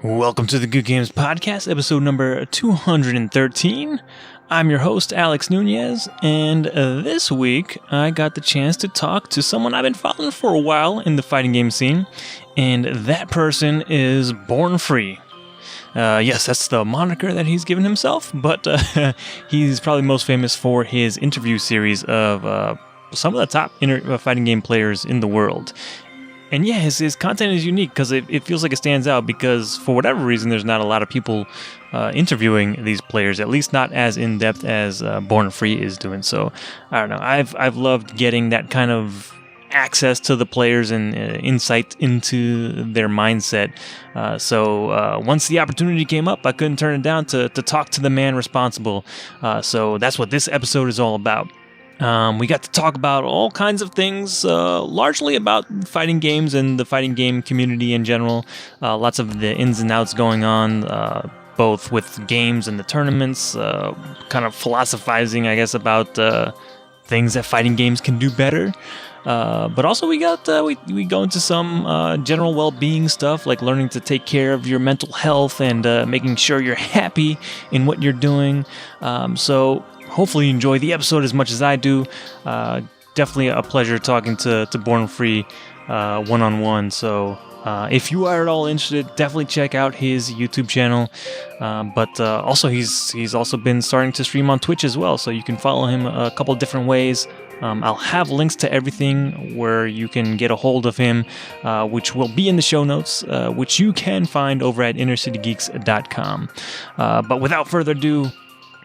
Welcome to the Good Games Podcast, episode number 213. I'm your host, Alex Nunez, and this week I got the chance to talk to someone I've been following for a while in the fighting game scene, and that person is BornFree. Yes, that's the moniker that he's given himself, but he's probably most famous for his interview series of some of the top fighting game players in the world. And yeah, his content is unique because it feels like it stands out because for whatever reason, there's not a lot of people interviewing these players, at least not as in-depth as BornFree is doing. So, I don't know. I've loved getting that kind of access to the players and insight into their mindset. So once the opportunity came up, I couldn't turn it down to talk to the man responsible. So that's what this episode is all about. We got to talk about all kinds of things, largely about fighting games and the fighting game community in general. Lots of the ins and outs going on, both with games and the tournaments, kind of philosophizing, I guess, about things that fighting games can do better. But also we go into some general well-being stuff, like learning to take care of your mental health and making sure you're happy in what you're doing. So hopefully you enjoy the episode as much as I do. Definitely a pleasure talking to BornFree one-on-one. So if you are at all interested, definitely check out his YouTube channel. But also he's also been starting to stream on Twitch as well, so you can follow him a couple different ways. I'll have links to everything where you can get a hold of him, which will be in the show notes, which you can find over at innercitygeeks.com. But without further ado,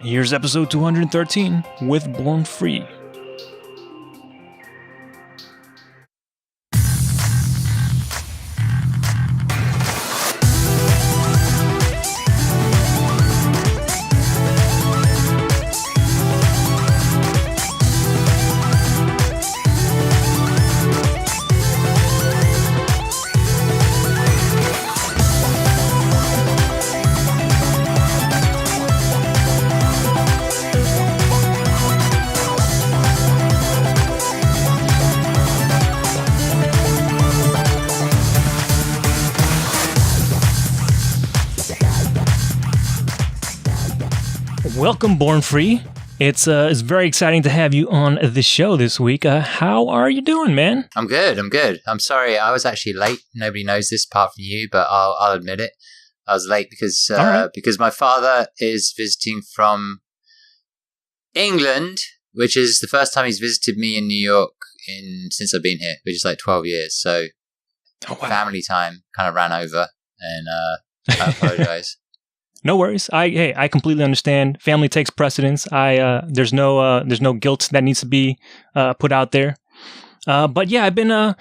here's episode 213 with BornFree. Welcome, BornFree. It's very exciting to have you on the show this week. How are you doing, man? I'm good. I'm sorry, I was actually late. Nobody knows this apart from you, but I'll admit it. I was late because my father is visiting from England, which is the first time he's visited me in New York since I've been here, which is like 12 years. So family time kind of ran over, and I apologize. No worries. I completely understand. Family takes precedence. There's no guilt that needs to be put out there. But yeah, I've been a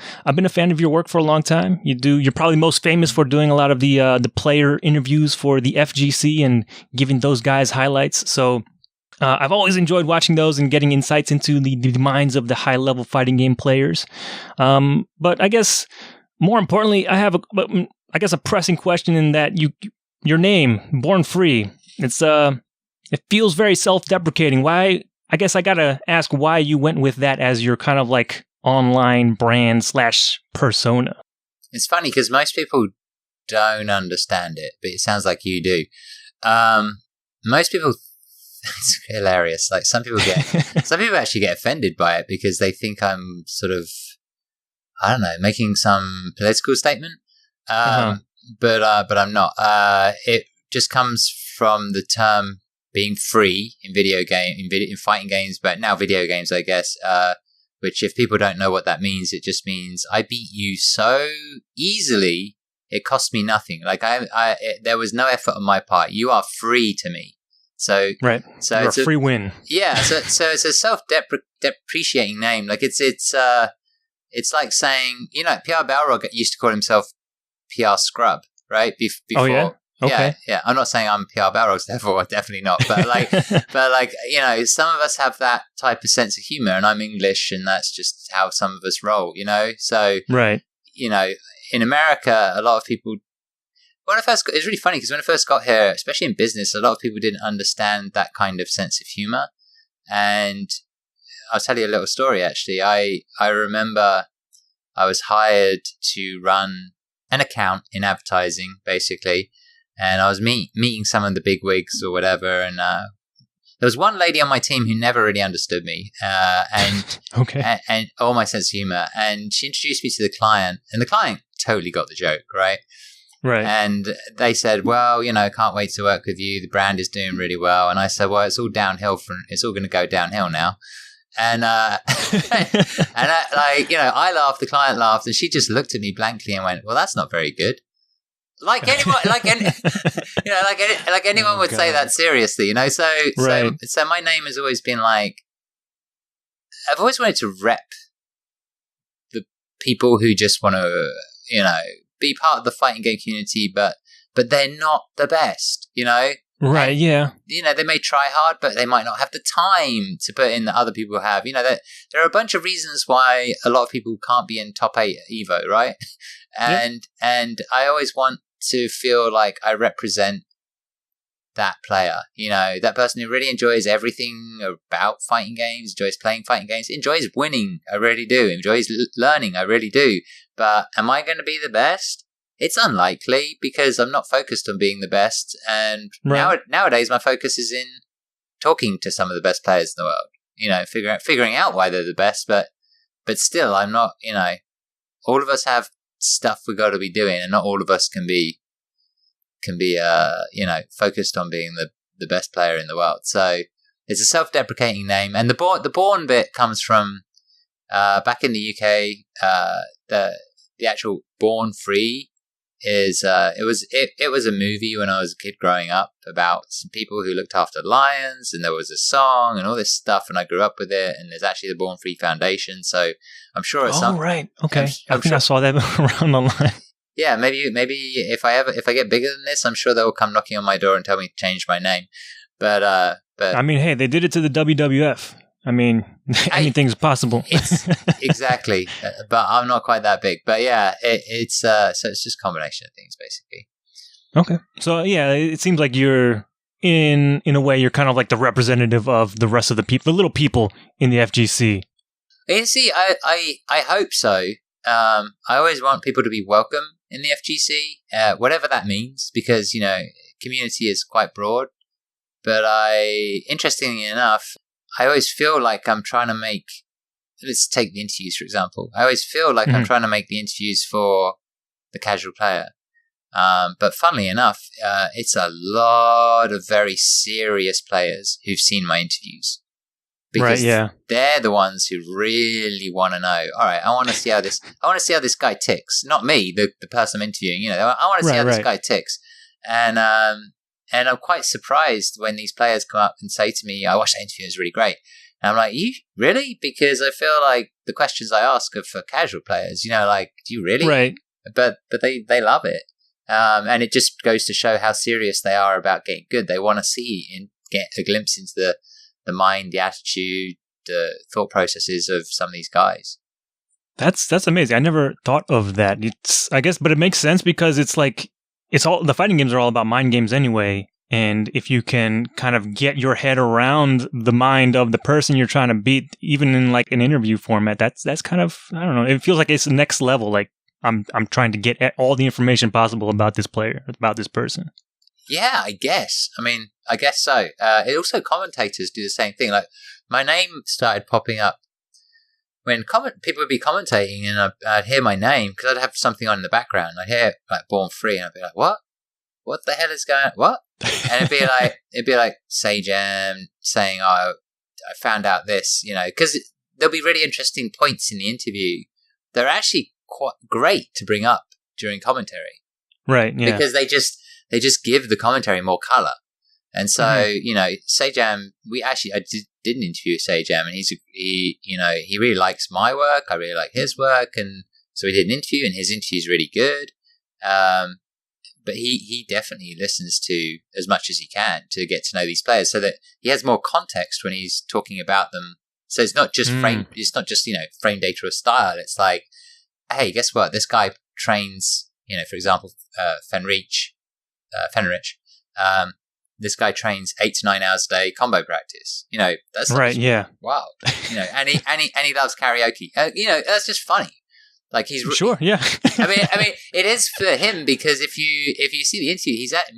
fan of your work for a long time. You're probably most famous for doing a lot of the player interviews for the FGC and giving those guys highlights. So I've always enjoyed watching those and getting insights into the minds of the high level fighting game players. But I guess more importantly, I have a pressing question in that your name, BornFree, it feels very self-deprecating. Why? I guess I gotta ask why you went with that as your kind of like online brand / persona. It's funny because most people don't understand it, but it sounds like you do. Most people, it's hilarious. Like some people actually get offended by it because they think I'm sort of, I don't know, making some political statement. But I'm not. It just comes from the term being free in in fighting games, but now video games, I guess. Which, if people don't know what that means, it just means I beat you so easily. It cost me nothing. Like there was no effort on my part. You are free to me. So right. So it's a free win. Yeah. So it's a self-depreciating name. Like it's like saying, PR Balrog used to call himself PR Scrub, right? Before, oh yeah, okay, yeah. I'm not saying I'm PR Balrog's therefore, definitely not. But some of us have that type of sense of humor, and I'm English, and that's just how some of us roll, So, right, in America, a lot of people. It's really funny because when I first got here, especially in business, a lot of people didn't understand that kind of sense of humor. And I'll tell you a little story. Actually, I remember I was hired to run an account in advertising, basically, and I was meeting some of the big wigs or whatever, and there was one lady on my team who never really understood me, and Okay. and all my sense of humor, and she introduced me to the client, and the client totally got the joke, right? Right. And they said, well, can't wait to work with you. The brand is doing really well. And I said, well, it's all downhill it's all going to go downhill now. And, and I laughed, the client laughed, and she just looked at me blankly and went, well, that's not very good. Like anyone, like anyone would say that seriously, So, Right. so my name has always been like, I've always wanted to rep the people who just want to, be part of the fighting game community, but they're not the best, Right, and, yeah. They may try hard, but they might not have the time to put in that other people have. There are a bunch of reasons why a lot of people can't be in top 8 at Evo, right? And I always want to feel like I represent that player, that person who really enjoys everything about fighting games, enjoys playing fighting games, enjoys winning, I really do, enjoys learning, I really do. But am I going to be the best? It's unlikely, because I'm not focused on being the best. And nowadays, my focus is in talking to some of the best players in the world. Figuring out why they're the best. But still, I'm not. All of us have stuff we got to be doing, and not all of us can be focused on being the best player in the world. So it's a self-deprecating name, and the Born bit comes from back in the UK. The actual BornFree is it was a movie when I was a kid growing up about some people who looked after lions, and there was a song and all this stuff, and I grew up with it. And there's actually the BornFree Foundation, so I'm sure it's right, okay. I think sure, I saw that around the line. Yeah, maybe if I get bigger than this, I'm sure they'll come knocking on my door and tell me to change my name. But I mean, hey, they did it to the WWF. I mean, anything's possible. Exactly, but I'm not quite that big. But yeah, it's so it's just a combination of things, basically. Okay, so yeah, it seems like you're in a way you're kind of like the representative of the rest of the people, the little people in the FGC. You see, I hope so. I always want people to be welcome in the FGC, whatever that means, because community is quite broad. But interestingly enough, I always feel like I'm trying to make, let's take the interviews, for example. I always feel like I'm trying to make the interviews for the casual player. But funnily enough, it's a lot of very serious players who've seen my interviews. Because they're the ones who really want to know, all right, I want to see how this guy ticks. Not me, the person I'm interviewing, I want to see how this guy ticks. And I'm quite surprised when these players come up and say to me, I watched that interview, it was really great. And I'm like, you really? Because I feel like the questions I ask are for casual players, do you really? Right. But they love it. And it just goes to show how serious they are about getting good. They want to see and get a glimpse into the mind, the attitude, the thought processes of some of these guys. That's amazing. I never thought of that. I guess, but it makes sense because it's like, the fighting games are all about mind games anyway. And if you can kind of get your head around the mind of the person you're trying to beat, even in like an interview format, that's kind of, I don't know, it feels like it's the next level. Like I'm trying to get all the information possible about this player, about this person. Yeah, I guess. I mean, I guess so. It also, commentators do the same thing. Like my name started popping up when people would be commentating, and I'd hear my name because I'd have something on in the background. I'd hear like BornFree, and I'd be like, "What? What the hell is going on? What?" And it'd be like Sajam saying, "Oh, I found out this," because there'll be really interesting points in the interview. They're actually quite great to bring up during commentary, right? Yeah, because they just give the commentary more color. And so, Sajam, I did an interview with Sajam, and he really likes my work. I really like his work. And so we did an interview, and his interview is really good. But he definitely listens to as much as he can to get to know these players so that he has more context when he's talking about them. So it's not just frame data or style. It's like, hey, guess what? This guy trains, for example, Fenrich. This guy trains 8 to 9 hours a day combo practice. That's right. Yeah. Wild. And he loves karaoke. That's just funny. Like he's sure, yeah. I mean, it is for him because if you see the interview, he's at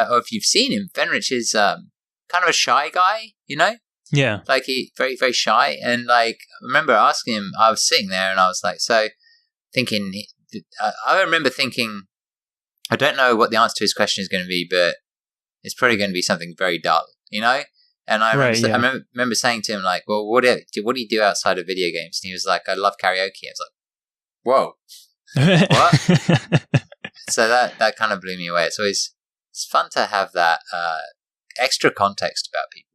or if you've seen him, Fenrich is kind of a shy guy, you know. Yeah. Like he very very shy, and like I remember asking him. I was sitting there and I was like, so thinking. I remember thinking, I don't know what the answer to his question is going to be, but it's probably going to be something very dull, you know? And I remember saying to him, like, well, what do you do outside of video games? And he was like, I love karaoke. I was like, whoa, what? So that kind of blew me away. It's fun to have that extra context about people.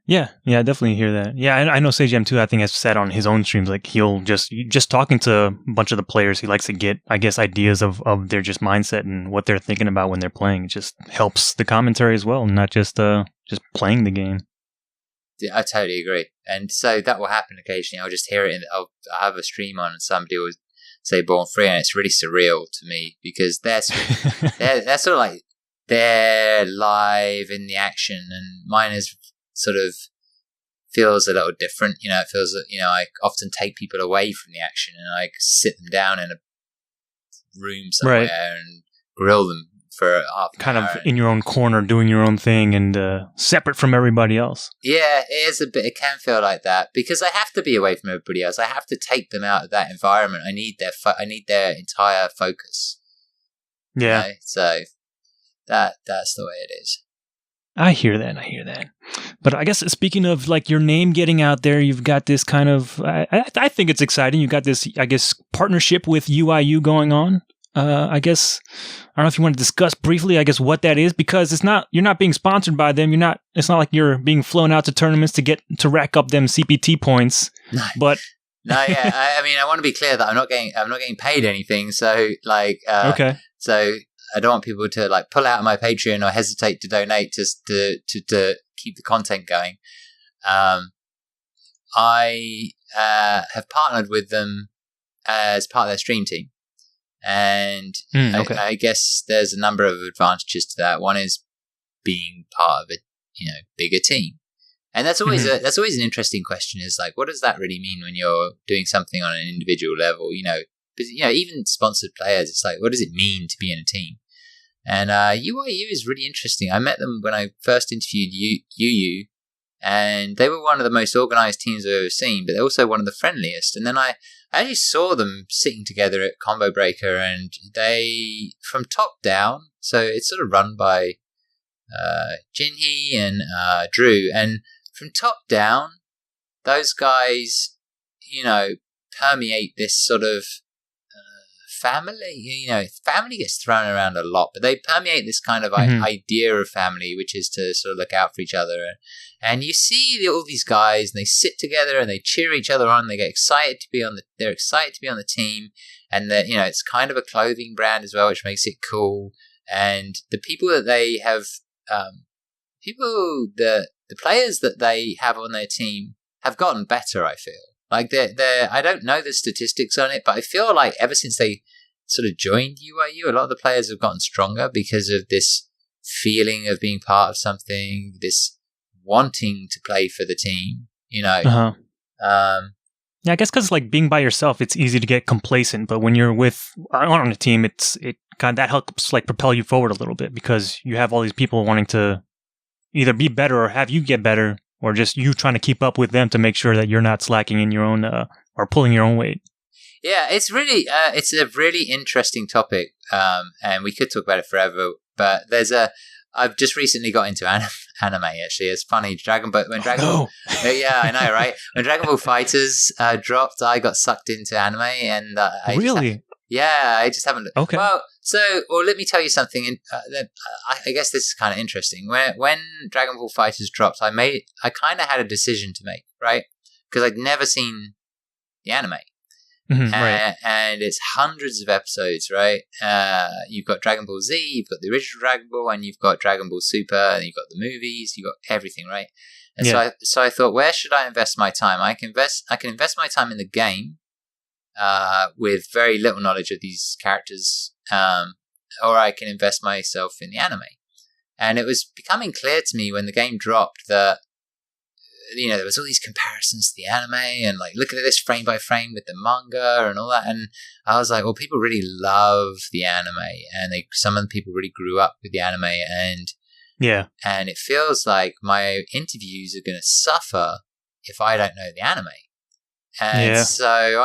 Yeah, I definitely hear that. Yeah, I know SageM too. I think has said on his own streams, like he'll just talking to a bunch of the players, he likes to get, I guess, ideas of their just mindset and what they're thinking about when they're playing. It just helps the commentary as well, not just playing the game. Yeah, I totally agree. And so that will happen occasionally. I'll just hear it, and I'll have a stream on, and somebody will say BornFree, and it's really surreal to me because they're sort of like they're live in the action, and mine is sort of feels a little different. You know, it feels that, you know, I often take people away from the action and I sit them down in a room somewhere and grill them for half an kind hour. Of in your own corner, doing your own thing and separate from everybody else. Yeah, it is a bit. It can feel like that because I have to be away from everybody else. I have to take them out of that environment. I need their entire focus. Yeah. You know? So that's the way it is. I hear that. But I guess speaking of like your name getting out there, you've got this kind of, I think it's exciting. You've got this, I guess, partnership with UIU going on. I guess, I don't know if you want to discuss briefly, I guess, what that is, because you're not being sponsored by them. It's not like you're being flown out to tournaments to rack up them CPT points. No. But no, yeah. I mean, I want to be clear that I'm not getting paid anything. So like, okay. So I don't want people to like pull out of my Patreon or hesitate to donate just to keep the content going. I have partnered with them as part of their stream team, and okay. I guess there's a number of advantages to that. One is being part of a bigger team, and that's always that's always an interesting question. Is like, what does that really mean when you're doing something on an individual level? Because even sponsored players, it's like, what does it mean to be in a team? And UIU is really interesting. I met them when I first interviewed UU, and they were one of the most organized teams I've ever seen, but they're also one of the friendliest. And then I actually saw them sitting together at Combo Breaker, and they, from top down, so it's sort of run by Jinhee and Drew, and from top down, those guys, permeate this sort of family. Family gets thrown around a lot, but they permeate this kind of idea of family, which is to sort of look out for each other. And you see all these guys, and they sit together and they cheer each other on. They get excited to be on they're excited to be on the team, and that it's kind of a clothing brand as well, which makes it cool. And the people that they have, the players that they have on their team have gotten better. I feel like they're I don't know the statistics on it, but I feel like ever since they sort of joined UIU, a lot of the players have gotten stronger because of this feeling of being part of something, this wanting to play for the team, Yeah, I guess because like being by yourself, it's easy to get complacent. But when you're on a team, it kind of that helps like propel you forward a little bit because you have all these people wanting to either be better or have you get better, or just you trying to keep up with them to make sure that you're not slacking in your own or pulling your own weight. Yeah, it's really it's a really interesting topic, and we could talk about it forever. But I've just recently got into anime. Actually, it's funny. Ball, yeah, I know, right? When Dragon Ball Fighters dropped, I got sucked into anime, and I just haven't. Okay. Well, let me tell you something. I guess this is kind of interesting. When Dragon Ball Fighters dropped, I kind of had a decision to make, right? Because I'd never seen the anime. Right. And it's hundreds of episodes, right? You've got Dragon Ball Z, you've got the original Dragon Ball, and you've got DragonAll Super, and you've got the movies, you've got everything, right? And so I thought, where should I invest my time? I can invest my time in the game, with very little knowledge of these characters, or I can invest myself in the anime. And it was becoming clear to me when the game dropped that there was all these comparisons to the anime and like, look at this frame by frame with the manga and all that. And I was like, well, people really love the anime, and some of the people really grew up with the anime, and and it feels like my interviews are going to suffer if I don't know the anime. And so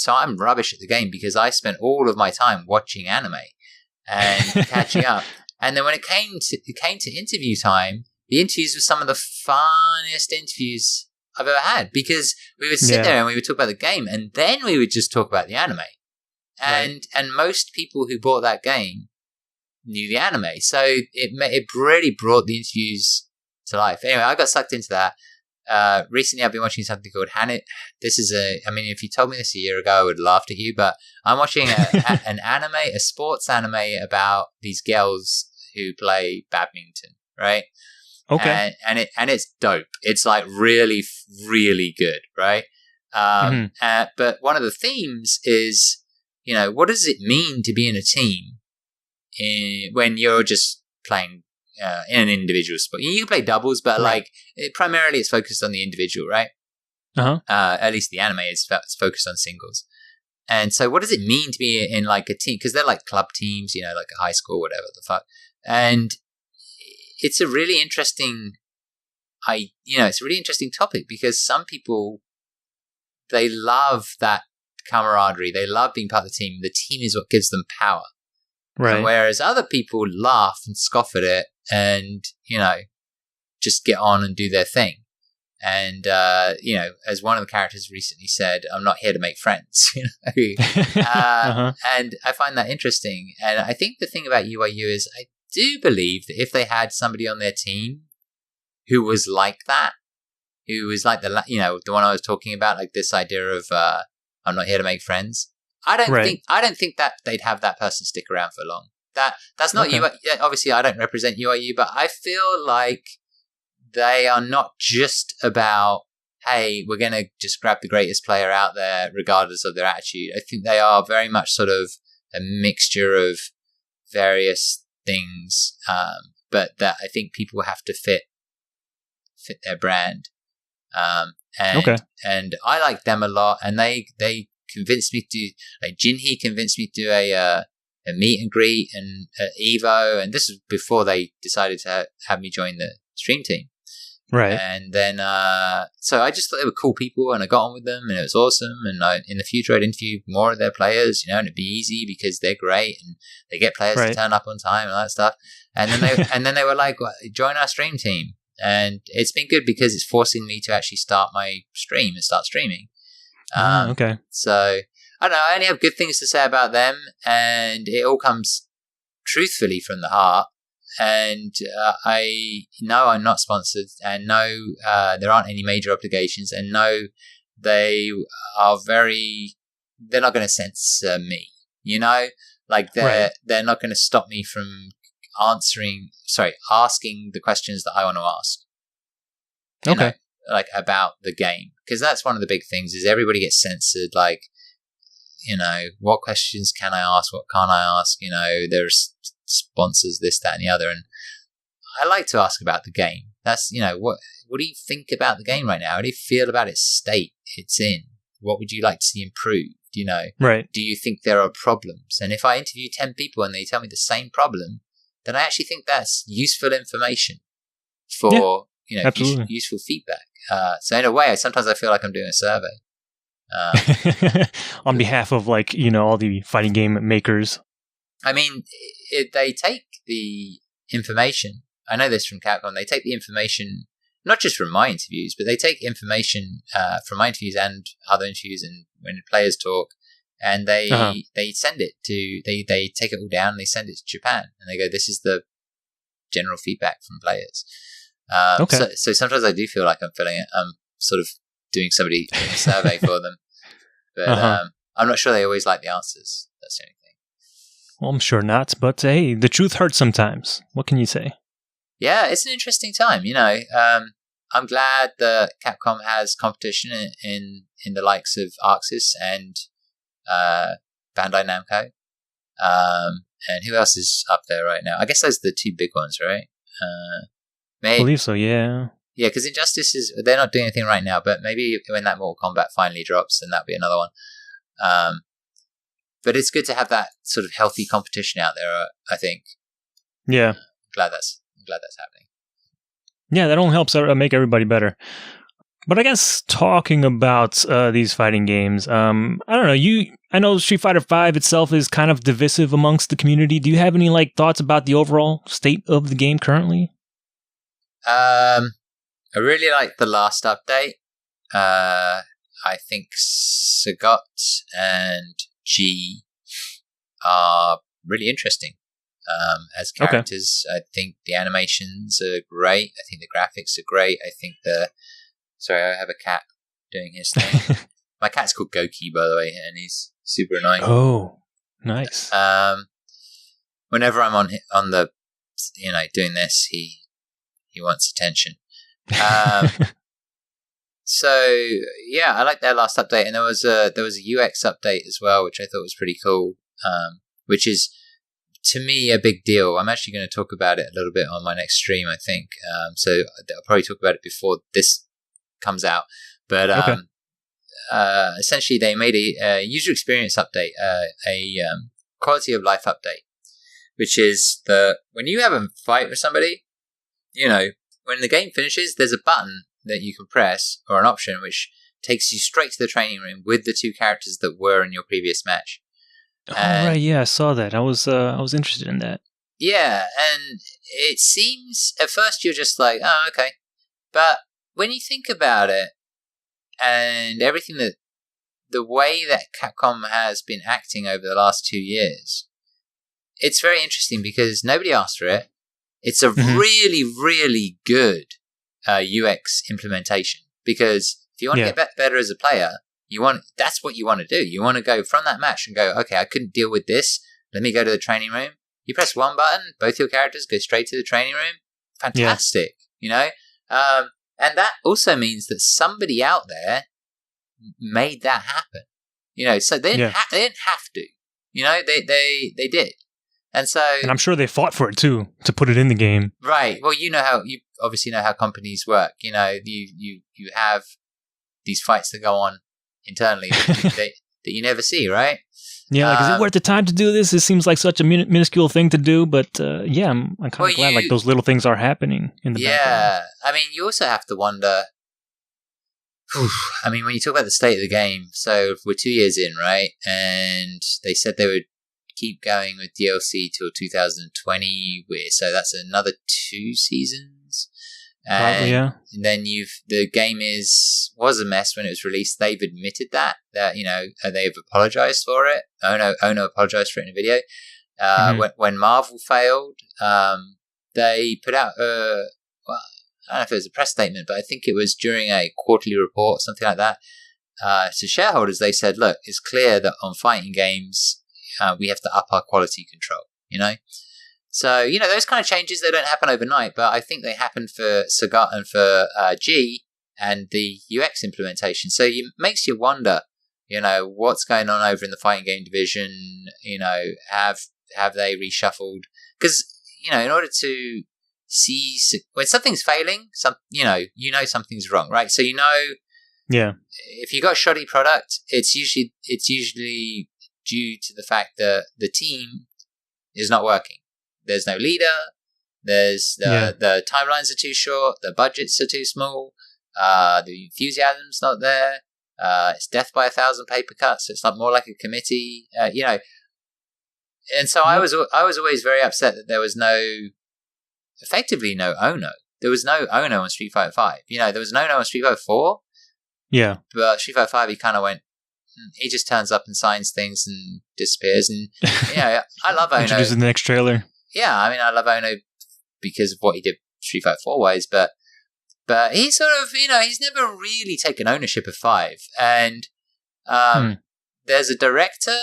I'm rubbish at the game because I spent all of my time watching anime and catching up. And then when it came to interview time, the interviews were some of the funnest interviews I've ever had, because we would sit there and we would talk about the game, and then we would just talk about the anime. And most people who bought that game knew the anime, so it really brought the interviews to life. Anyway, I got sucked into that. Recently, I've been watching something called Hanit. If you told me this a year ago, I would have laughed at you, but I'm watching an anime, a sports anime about these girls who play badminton, right? Okay. And it's dope. It's like really, really good, right? But one of the themes is, what does it mean to be in a team when you're just playing in an individual sport? You can play doubles, but primarily it's focused on the individual, right? At least the anime is focused on singles. And so what does it mean to be in like a team? Because they're like club teams, like a high school, whatever the fuck. And it's a really interesting topic, because some people, they love that camaraderie. They love being part of the team. The team is what gives them power. Right. And whereas other people laugh and scoff at it and, just get on and do their thing. And, as one of the characters recently said, I'm not here to make friends, And I find that interesting. And I think the thing about UIU is I do believe that if they had somebody on their team who was like that, who was like the one I was talking about, like this idea of, I'm not here to make friends. I don't think that they'd have that person stick around for long. That's not UIU. Obviously, I don't represent UIU, but I feel like they are not just about, hey, we're going to just grab the greatest player out there regardless of their attitude. I think they are very much sort of a mixture of various things, but that I think people have to fit their brand. And I like them a lot, and they convinced me to, like, Jinhee convinced me to do a meet and greet and Evo, and this is before they decided to have me join the stream team. Right. And then, so I just thought they were cool people, and I got on with them, and it was awesome. And in the future, I'd interview more of their players, and it'd be easy because they're great, and they get players to turn up on time and all that stuff. And then they were like, well, join our stream team. And it's been good because it's forcing me to actually start my stream and start streaming. So I don't know. I only have good things to say about them, and it all comes truthfully from the heart. And I know I'm not sponsored, and no, there aren't any major obligations, and no, they're not going to censor me. Like they're not going to stop me from asking the questions that I want to ask. You know, like about the game, because that's one of the big things is everybody gets censored. Like, what questions can I ask? What can't I ask? There's sponsors, this, that, and the other. And I like to ask about the game. That's, what do you think about the game right now? How do you feel about its state it's in? What would you like to see improved? Right. Do you think there are problems? And if I interview 10 people and they tell me the same problem, then I actually think that's useful information for, useful feedback. So in a way, sometimes I feel like I'm doing a survey. On behalf of all the fighting game makers. I mean, they take the information. I know this from Capcom. They take the information, not just from my interviews, but they take information from my interviews and other interviews, and when players talk, and they send it to they take it all down and they send it to Japan, and they go, "This is the general feedback from players." So sometimes I do feel like I'm sort of doing a survey for them, but I'm not sure they always like the answers. That's the only thing. Well, I'm sure not, but hey, the truth hurts sometimes. What can you say? Yeah, it's an interesting time. I'm glad that Capcom has competition in the likes of Arxis and Bandai Namco. And who else is up there right now? I guess those are the two big ones, right? I believe so, yeah. Yeah, because they're not doing anything right now, but maybe when that Mortal Kombat finally drops, then that'll be another one. But it's good to have that sort of healthy competition out there, I think. Yeah. I'm glad that's happening. Yeah, that only helps make everybody better. But I guess talking about these fighting games, I don't know. I know Street Fighter V itself is kind of divisive amongst the community. Do you have any thoughts about the overall state of the game currently? I really like the last update. I think Sagat and G are really interesting as characters. Okay. I think the animations are great. I think the graphics are great. I think Sorry, I have a cat doing his thing. My cat's called Goki, by the way, and he's super annoying. Oh, nice. Whenever I'm on the, doing this, he wants attention. So yeah, I like their last update, and there was a UX update as well, which I thought was pretty cool. Which is to me a big deal. I'm actually going to talk about it a little bit on my next stream, I think. So I'll probably talk about it before this comes out, but essentially they made a user experience update, a quality of life update, which is when you have a fight with somebody, when the game finishes, there's a button that you can press, or an option which takes you straight to the training room with the two characters that were in your previous match. Right, yeah, I saw that. I was interested in that. Yeah, and it seems at first you're just like, oh, okay, but when you think about it, and everything the way that Capcom has been acting over the last 2 years, it's very interesting because nobody asked for it. It's a really, really good UX implementation, because if you want to get better as a player, that's what you want to do. You want to go from that match and go, okay, I couldn't deal with this. Let me go to the training room. You press one button, both your characters go straight to the training room. Fantastic, and that also means that somebody out there made that happen. So they didn't have to. They did. And I'm sure they fought for it too, to put it in the game. Right. Well, you obviously know how companies work. You have these fights that go on internally that you never see, right? Yeah, is it worth the time to do this? It seems like such a minuscule thing to do, but I'm kind of glad those little things are happening in the background. Yeah, I mean, you also have to wonder. I mean, when you talk about the state of the game, so we're 2 years in, right? And they said they would keep going with DLC till 2020, so that's another 2 seasons. And, and then the game was a mess when it was released. They've admitted that they've apologized for it. Ono apologized for it in a video. When Marvel failed, they put out I don't know if it was a press statement, but I think it was during a quarterly report, something like that. To shareholders, they said, "Look, it's clear that on fighting games, we have to up our quality control." So, those kind of changes, they don't happen overnight, but I think they happen for Sagat and for G and the UX implementation. So it makes you wonder, what's going on over in the fighting game division? Have they reshuffled? Because, in order to see when something's failing, something's wrong, right? So if you got a shoddy product, it's usually due to the fact that the team is not working. There's no leader. The timelines are too short. The budgets are too small. The enthusiasm's not there. It's death by 1,000 paper cuts. It's not more like a committee. And so I was always very upset that there was effectively no Ono. There was no Ono on Street Fighter V. There was no Ono on Street Fighter 4. Yeah. But Street Fighter 5, he kind of went. He just turns up and signs things and disappears. And I love Ono. Introduced in the next trailer. Yeah, I mean, I love Ono because of what he did Street Fighter 4 wise, but he sort of, he's never really taken ownership of 5. And there's a director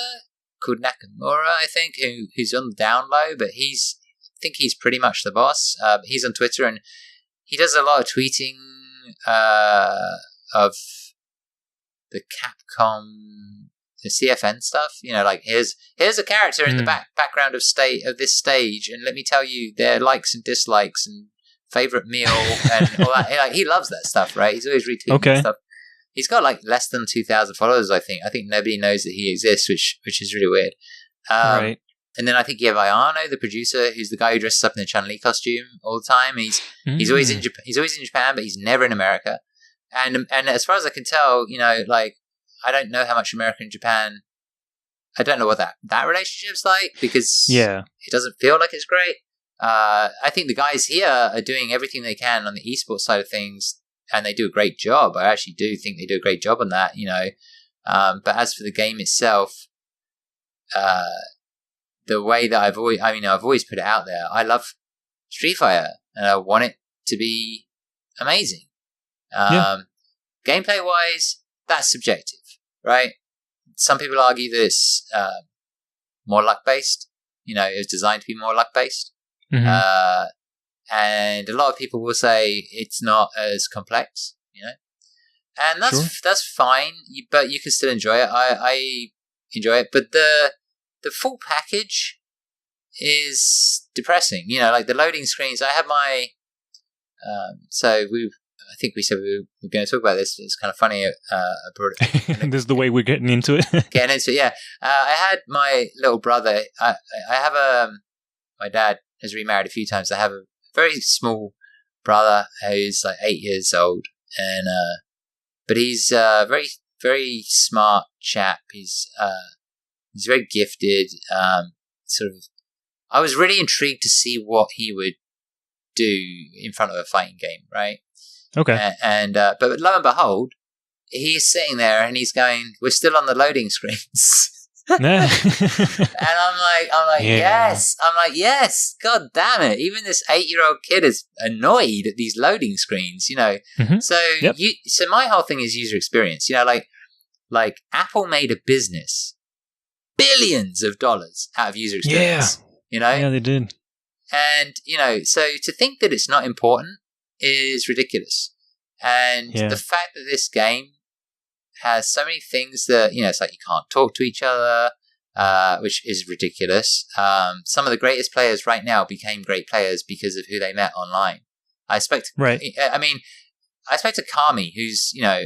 called Nakamura, I think, who's on the down low, but I think he's pretty much the boss. He's on Twitter and he does a lot of tweeting of the Capcom, the CFN stuff. Here's a character in the background of this stage, and let me tell you their likes and dislikes and favorite meal and all that. Like, he loves that stuff, right? He's always retweeting that stuff. He's got like less than 2,000 followers, I think. I think nobody knows that he exists, which is really weird. Right. And then I think you have Ayano, the producer, who's the guy who dresses up in the Chun-Li costume all the time. He's always in Japan. He's always in Japan, but he's never in America. And as far as I can tell, you know, like, I don't know how much America and Japan. I don't know what that relationship's like, because it doesn't feel like it's great. I think the guys here are doing everything they can on the esports side of things, and they do a great job. I actually do think they do a great job on that, you know. But as for the game itself, the way that I've always put it out there, I love Street Fighter, and I want it to be amazing. Gameplay wise, that's subjective, right? Some people argue that it's more luck based. You know, it was designed to be more luck based. And a lot of people will say it's not as complex, you know, and that's fine. But you can still enjoy it. I enjoy it, but the full package is depressing. You know, like the loading screens. I have my I think we said we were going to talk about this. It's kind of funny. This is the way we're getting into it. Yeah. I had my little brother. I have my dad has remarried a few times. I have a very small brother who's like 8 years old, and but he's a very, very smart chap. He's very gifted. I was really intrigued to see what he would do in front of a fighting game, right? Okay. But lo and behold, he's sitting there and he's going, "We're still on the loading screens." And I'm like, yes. I'm like, yes. God damn it! Even this 8-year-old kid is annoyed at these loading screens, you know. So my whole thing is user experience. You know, like Apple made a business, billions of dollars out of user experience. You know, yeah, they did. And you know, so to think that it's not important is ridiculous. And the fact that this game has so many things that, you know, it's like you can't talk to each other, which is ridiculous. Some of the greatest players right now became great players because of who they met online. I expect Kami, who's, you know,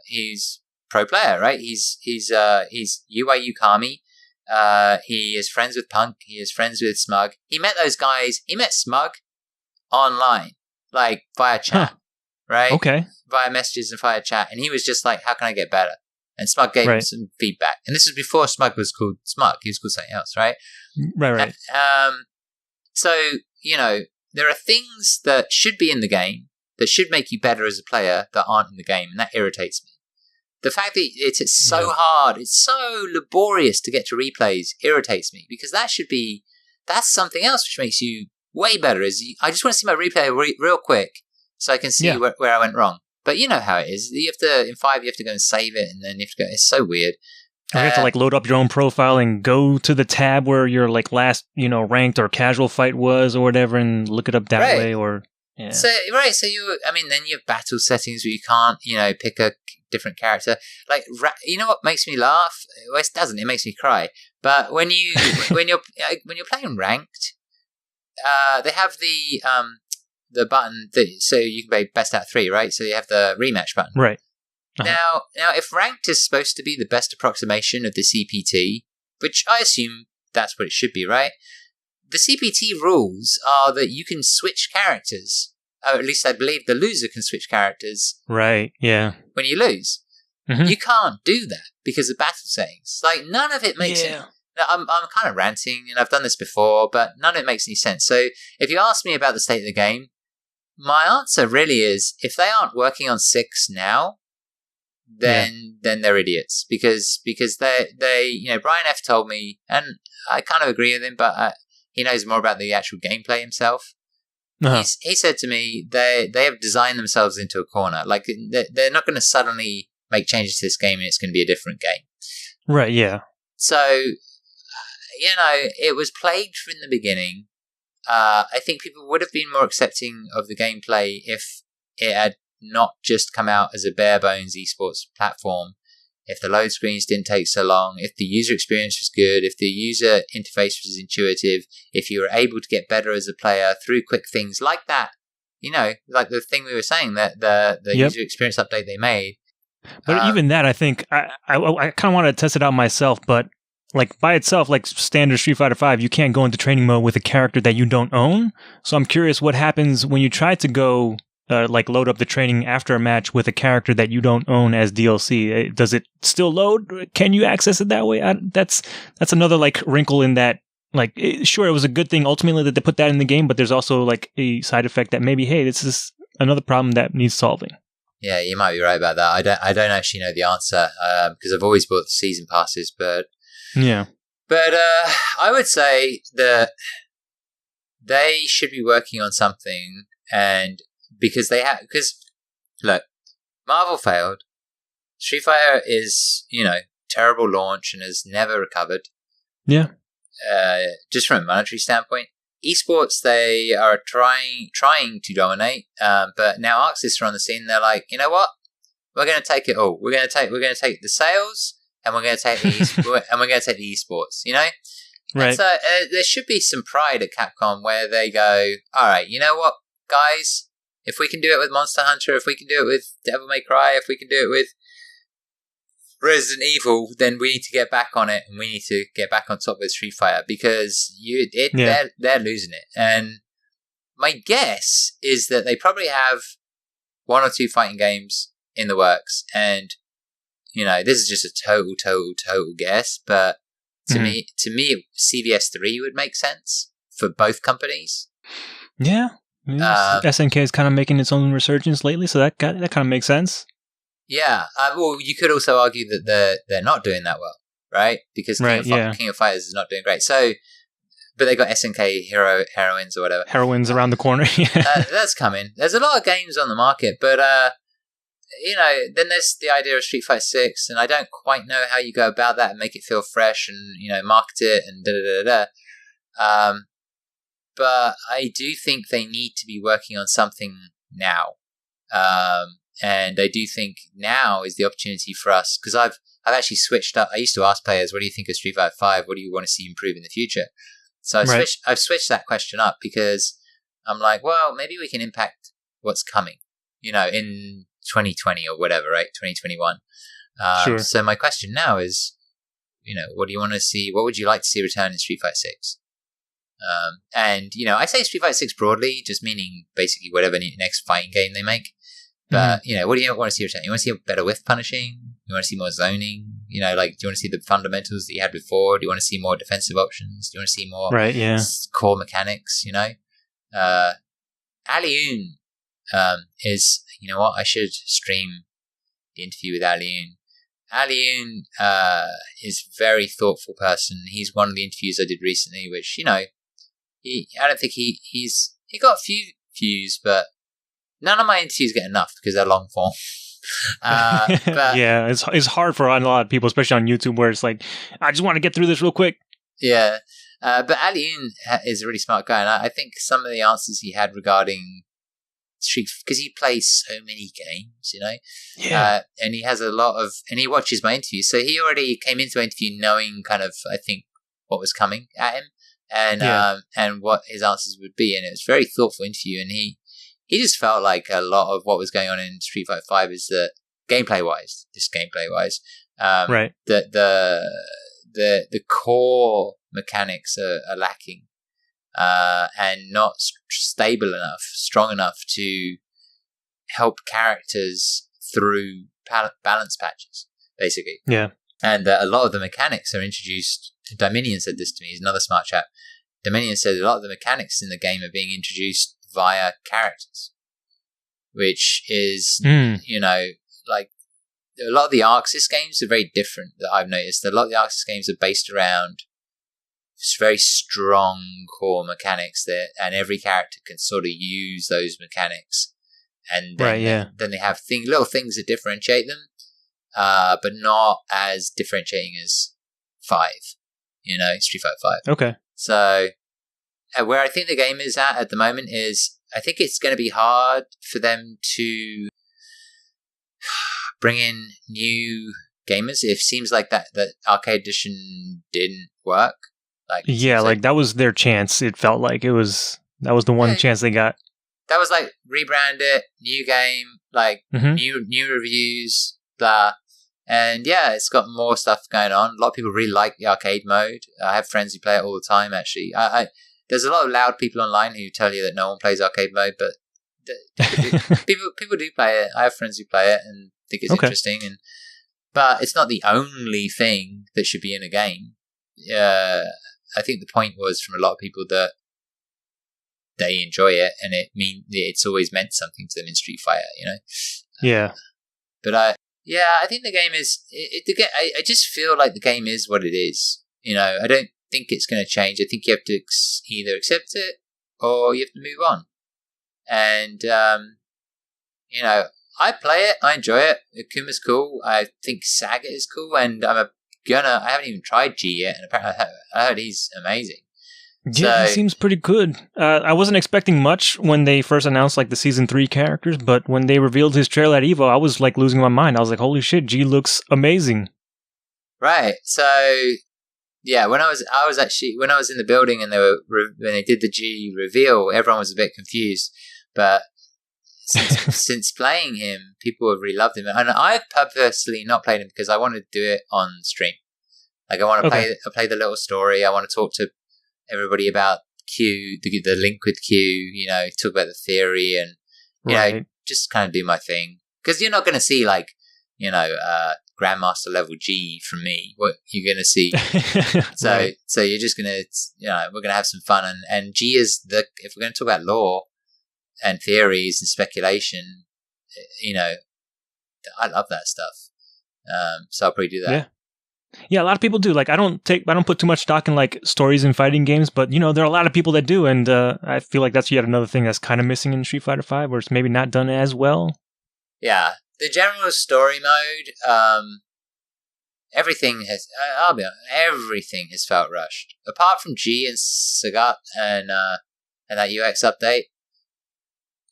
he's pro player, right? He's UYU Kami. He is friends with Punk. He is friends with Smug. He met those guys. He met Smug online, like via chat, right? Okay. Via messages and via chat. And he was just like, how can I get better? And Smug gave him some feedback. And this was before Smug was called Smug. He was called something else, right? Right. So, you know, there are things that should be in the game that should make you better as a player that aren't in the game. And that irritates me. The fact that it's so hard, it's so laborious to get to replays irritates me, because that's something else which makes you way better. I just want to see my replay real quick so I can see where I went wrong. But you know how it is. You have to, in 5, you have to go and save it, and then you have to go. It's so weird. You have to like load up your own profile and go to the tab where your like last, you know, ranked or casual fight was or whatever, and look it up that way. Or so then you have battle settings where you can't, you know, pick a different character. Like, you know what makes me laugh? Well, it doesn't. It makes me cry. But when you're playing ranked, they have the button so you can play best out of 3, right? So you have the rematch button, right? Now, if ranked is supposed to be the best approximation of the CPT, which I assume that's what it should be, right? The CPT rules are that you can switch characters, or at least I believe the loser can switch characters. Right, yeah. When you lose. You can't do that because of battle settings. Like, none of it makes sense. I'm kind of ranting, and I've done this before, but none of it makes any sense. So if you ask me about the state of the game, my answer really is, if they aren't working on 6 now, then they're idiots, because they you know, Brian F told me, and I kind of agree with him, but he knows more about the actual gameplay himself. He said to me they have designed themselves into a corner. Like, they're not going to suddenly make changes to this game and it's going to be a different game. Right, yeah. So, you know, it was plagued from the beginning. I think people would have been more accepting of the gameplay if it had not just come out as a bare bones esports platform, if the load screens didn't take so long, if the user experience was good, if the user interface was intuitive, if you were able to get better as a player through quick things like that like the thing we were saying, that the user experience update they made. But even that, I think I kind of want to test it out myself. But like by itself, like standard Street Fighter V, you can't go into training mode with a character that you don't own. So I'm curious what happens when you try to go like load up the training after a match with a character that you don't own as DLC. Does it still load? Can you access it that way? That's another like wrinkle in that. Like, sure, it was a good thing ultimately that they put that in the game, but there's also like a side effect that maybe, hey, this is another problem that needs solving. Yeah, you might be right about that. I don't actually know the answer because I've always bought the season passes, but yeah. But I would say that they should be working on something, and because look, Marvel failed. Street Fighter is terrible launch and has never recovered. Yeah. Just from a monetary standpoint. Esports, they are trying to dominate, but now Arxis are on the scene. They're like, you know what? We're going to take it all. We're going to take the sales, and we're going to take the esports. Right. And so there should be some pride at Capcom where they go, all right, you know what, guys? If we can do it with Monster Hunter, if we can do it with Devil May Cry, if we can do it with Resident Evil, then we need to get back on it, and we need to get back on top with Street Fighter because they're losing it. And my guess is that they probably have 1 or 2 fighting games in the works, and this is just a total guess, but to me, CVS3 would make sense for both companies. Yeah, SNK is kind of making its own resurgence lately, so that kind of makes sense. Yeah, well, you could also argue that they're not doing that well, right? Because King of Fighters is not doing great. So, but they got SNK Heroines or whatever. Heroines around the corner. That's coming. There's a lot of games on the market, but then there's the idea of Street Fighter 6, and I don't quite know how you go about that and make it feel fresh and market it and da. But I do think they need to be working on something now. And I do think now is the opportunity for us, because I've actually switched up. I used to ask players, what do you think of Street Fighter 5? What do you want to see improve in the future? So I've switched that question up because I'm like, well, maybe we can impact what's coming, in 2020 or whatever, right? 2021. Sure. So my question now is, what do you want to see? What would you like to see return in Street Fighter 6? And I say Street Fighter 6 broadly, just meaning basically whatever next fighting game they make. But, what do you want to see return? You want to see a better whiff punishing? You want to see more zoning? Do you want to see the fundamentals that you had before? Do you want to see more defensive options? Do you want to see more core mechanics? Alioun is, I should stream the interview with Alioun. Alioun is a very thoughtful person. He's one of the interviews I did recently, which, I don't think he got a few views, but none of my interviews get enough because they're long form. But yeah, it's hard for a lot of people, especially on YouTube, where it's like, I just want to get through this real quick. Yeah, but Alioun is a really smart guy, and I think some of the answers he had regarding Street, because he plays so many games, and he has and he watches my interviews, so he already came into my interview knowing kind of, I think, what was coming at him, and what his answers would be, and it was a very thoughtful interview, and he just felt like a lot of what was going on in Street Fighter 5 is that gameplay-wise, right, that the core mechanics are lacking, and not stable enough, strong enough to help characters through balance patches, basically. Yeah. And a lot of the mechanics are introduced. Dominion said this to me. He's another smart chap. Dominion said a lot of the mechanics in the game are being introduced via characters, which is, like a lot of the Arxis games are very different that I've noticed. A lot of the Arxis games are based around very strong core mechanics and every character can sort of use those mechanics. And then, then they have little things that differentiate them, but not as differentiating as 5, Street Fighter 5. Okay. So, where I think the game is at the moment is, I think it's going to be hard for them to bring in new gamers. It seems like that Arcade Edition didn't work. Like that was their chance. It felt like that was the one chance they got. that was like rebrand it, new game, like new reviews, blah. And yeah, it's got more stuff going on. A lot of people really like the arcade mode. I have friends who play it all the time, actually. There's a lot of loud people online who tell you that no one plays arcade mode, but people do play it. I have friends who play it and think it's interesting. But it's not the only thing that should be in a game. I think the point was from a lot of people that they enjoy it, and it's always meant something to them in Street Fighter, you know? Yeah. But I think the game is... I just feel like the game is what it is. You know, I don't think it's going to change. I think you have to either accept it or you have to move on. And, you know, I play it. I enjoy it. Akuma's cool. I think Saga is cool. And I haven't even tried G yet. And apparently I heard he's amazing. Yeah, he seems pretty good. I wasn't expecting much when they first announced like the season 3 characters, but when they revealed his trailer at EVO, I was like losing my mind. I was like, holy shit, G looks amazing. Right. So yeah, when I was in the building and when they did the G reveal, everyone was a bit confused. But since playing him, people have really loved him, and I've purposely not played him because I want to do it on stream. Like I want to play the little story. I want to talk to everybody about Q, the link with Q. You know, talk about the theory and you know, just kind of do my thing. Because you're not going to see like, you know, Grandmaster level G from me. What you're going to see. So you're just going to, you know, we're going to have some fun. And G is if we're going to talk about lore and theories and speculation, you know, I love that stuff. So I'll probably do that. Yeah, a lot of people do. Like, I don't put too much stock in like stories in fighting games, but you know, there are a lot of people that do, and I feel like that's yet another thing that's kind of missing in Street Fighter V, where it's maybe not done as well. Yeah, the general story mode, everything has. I'll be honest, everything has felt rushed, apart from G and Sagat and that UX update.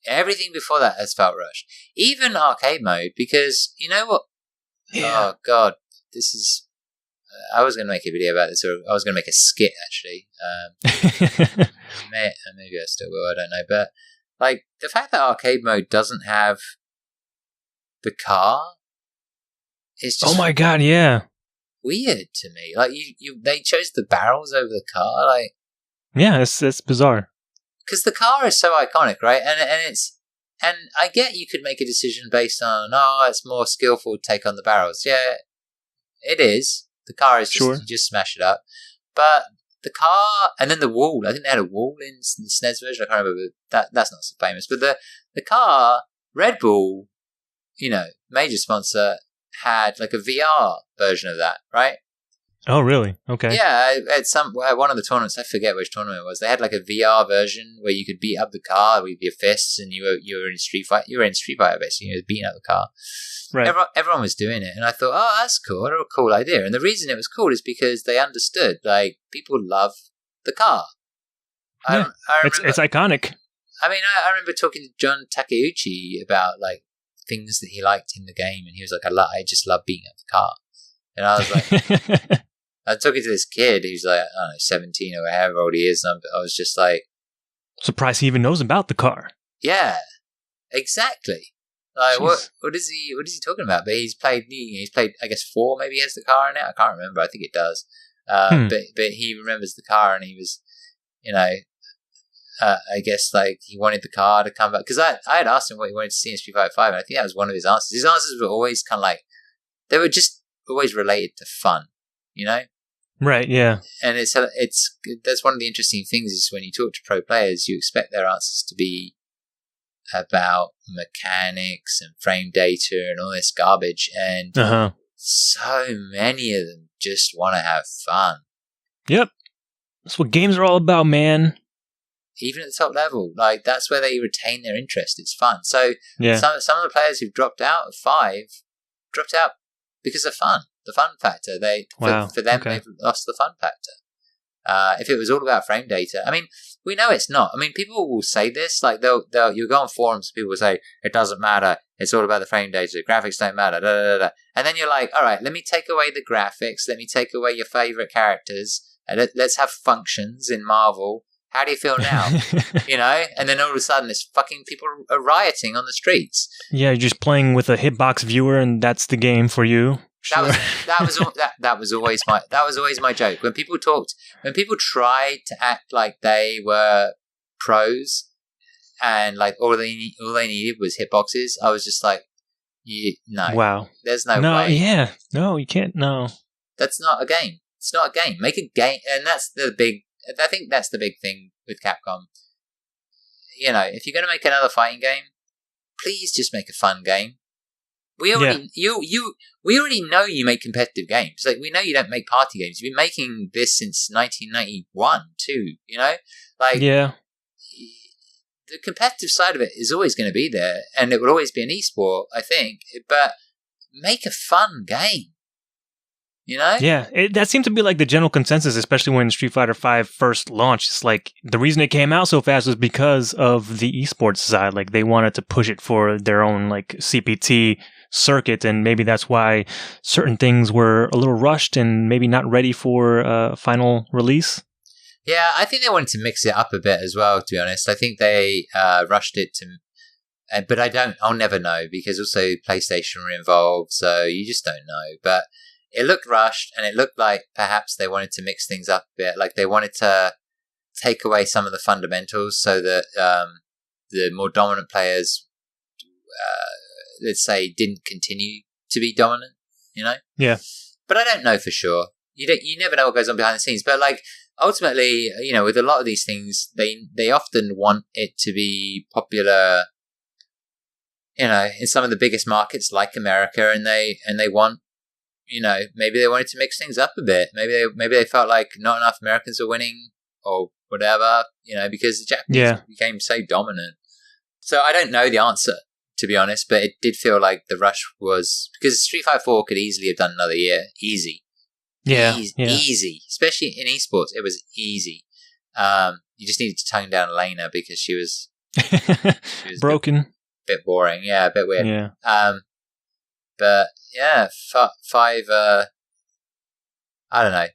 Everything before that has felt rushed. Even arcade mode, because you know what? Yeah. Oh god, this is. I was going to make a video about this, or I was going to make a skit actually. Maybe I still will. I don't know, but like the fact that arcade mode doesn't have the car is just. Oh my god! Yeah. Weird to me. Like they chose the barrels over the car. Like. Yeah, it's bizarre. Because the car is so iconic, right? And I get you could make a decision based on it's more skillful to take on the barrels. Yeah, it is. The car is just, you just smash it up. But the car, and then the wall, I think they had a wall in the SNES version, I can't remember, that's not so famous. But the car, Red Bull, you know, major sponsor, had like a VR version of that, right? Oh, really? Okay. Yeah, at one of the tournaments, I forget which tournament it was, they had like a VR version where you could beat up the car with your fists, and you were in Street Fighter. You were in Street Fighter, basically. You were beating up the car. Right. Everyone was doing it, and I thought, that's cool. What a cool idea. And the reason it was cool is because they understood, like, people love the car. Yeah, it's iconic. I mean, I remember talking to John Takeuchi about, like, things that he liked in the game, and he was like, I just love beating up the car. And I was like... I was talking to this kid who's like, I don't know, 17 or however old he is, and I was just like... Surprised he even knows about the car. Yeah, exactly. Like, what is he talking about? But he's played, I guess, 4, maybe he has the car in it. I can't remember. I think it does. But he remembers the car, and he was, you know, I guess, like, he wanted the car to come back. Because I had asked him what he wanted to see in Street Fighter 5, and I think that was one of his answers. His answers were always kind of like, they were just always related to fun, you know? Right, yeah. And it's that's one of the interesting things is when you talk to pro players, you expect their answers to be about mechanics and frame data and all this garbage, and so many of them just want to have fun. Yep. That's what games are all about, man. Even at the top level, like that's where they retain their interest. It's fun. So some of the players who've dropped out of 5 dropped out because of fun. The fun factor. For them, they've lost the fun factor. If it was all about frame data, I mean, we know it's not. I mean, people will say this, like you'll go on forums, people will say it doesn't matter. It's all about the frame data. Graphics don't matter. Da, da, da, da. And then you're like, all right, let me take away the graphics. Let me take away your favorite characters. And let's have functions in Marvel. How do you feel now? And then all of a sudden, it's fucking people are rioting on the streets. Yeah, you're just playing with a hitbox viewer, and that's the game for you. Sure. That was always my joke. When people tried to act like they were pros, and like all they needed was hitboxes, I was just like, no, wow, there's no way. Yeah, no, you can't. No, that's not a game. It's not a game. Make a game, and I think that's the big thing with Capcom. If you're going to make another fighting game, please just make a fun game. We already we already know you make competitive games. Like, we know you don't make party games. You've been making this since 1991 too. The competitive side of it is always going to be there, and it will always be an esport, I think. But make a fun game. Yeah, that seemed to be like the general consensus, especially when Street Fighter V first launched. It's like the reason it came out so fast was because of the esports side. Like, they wanted to push it for their own like CPT circuit, and maybe that's why certain things were a little rushed and maybe not ready for final release. Yeah, I think they wanted to mix it up a bit as well, to be honest. I think they rushed it but I'll never know, because also PlayStation were involved, so you just don't know. But it looked rushed, and it looked like perhaps they wanted to mix things up a bit. Like, they wanted to take away some of the fundamentals so that the more dominant players, let's say, didn't continue to be dominant, Yeah. But I don't know for sure. You never know what goes on behind the scenes. But, like, ultimately, with a lot of these things, they often want it to be popular, in some of the biggest markets like America, and they want, maybe they wanted to mix things up a bit. Maybe they felt like not enough Americans were winning or whatever, because the Japanese became so dominant. So I don't know the answer, to be honest, but it did feel like the rush was, because Street Fighter 4 could easily have done another year. Easy. Yeah. Easy. Especially in esports, it was easy. You just needed to tone down Elena because she was broken. A bit boring. Yeah, a bit weird. Yeah. But yeah, 5. I don't know.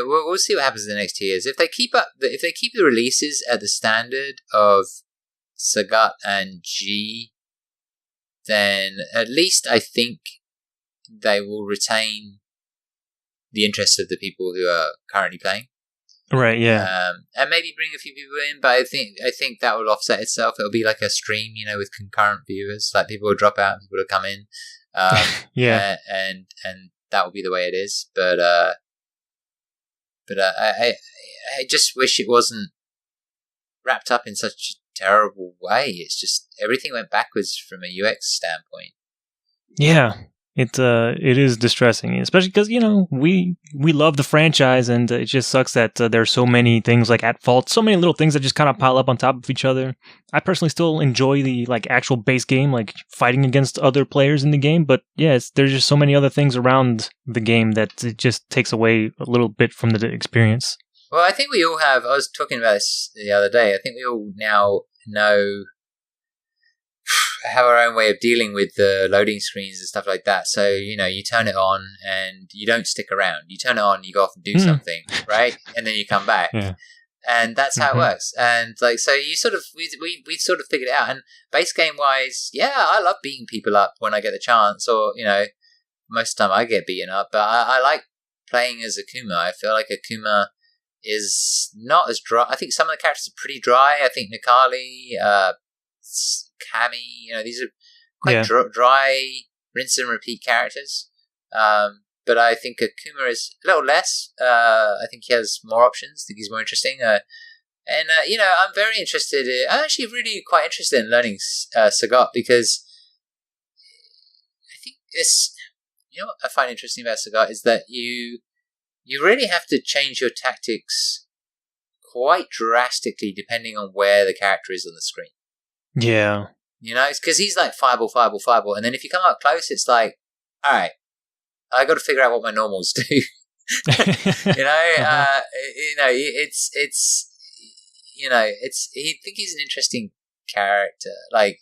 We'll see what happens in the next 2 years. If they keep the releases at the standard of Sagat and G, then at least I think they will retain the interest of the people who are currently playing. Right. Yeah. And maybe bring a few people in, but I think that will offset itself. It'll be like a stream, with concurrent viewers. Like, people will drop out, people will come in. Yeah, and that will be the way it is. But I just wish it wasn't wrapped up in such a terrible way. It's just everything went backwards from a UX standpoint. Yeah, it is distressing, especially because we love the franchise, and it just sucks that there's so many things like at fault, so many little things that just kind of pile up on top of each other. I personally still enjoy the like actual base game, like fighting against other players in the game, but yes, there's just so many other things around the game that it just takes away a little bit from the experience. Well, I think we all have. I was talking about this the other day. I think we all now have our own way of dealing with the loading screens and stuff like that. So, you turn it on and you don't stick around. You turn it on, you go off and do something, right? And then you come back. Yeah. And that's how it works. And like, so we sort of figured it out. And base game wise, I love beating people up when I get the chance, or, most of the time I get beaten up, but I like playing as Akuma. I feel like Akuma is not as dry. I think some of the characters are pretty dry. I think Nikali, Cammy, these are quite dry, rinse and repeat characters. But I think Akuma is a little less. I think he has more options. I think he's more interesting. And I'm very interested. I'm actually really quite interested in learning Sagat, because I think this. What I find interesting about Sagat is that you really have to change your tactics quite drastically depending on where the character is on the screen. Yeah. It's because he's like fireball, and then if you come up close, it's like, all right, I got to figure out what my normals do. It's I think he's an interesting character. Like,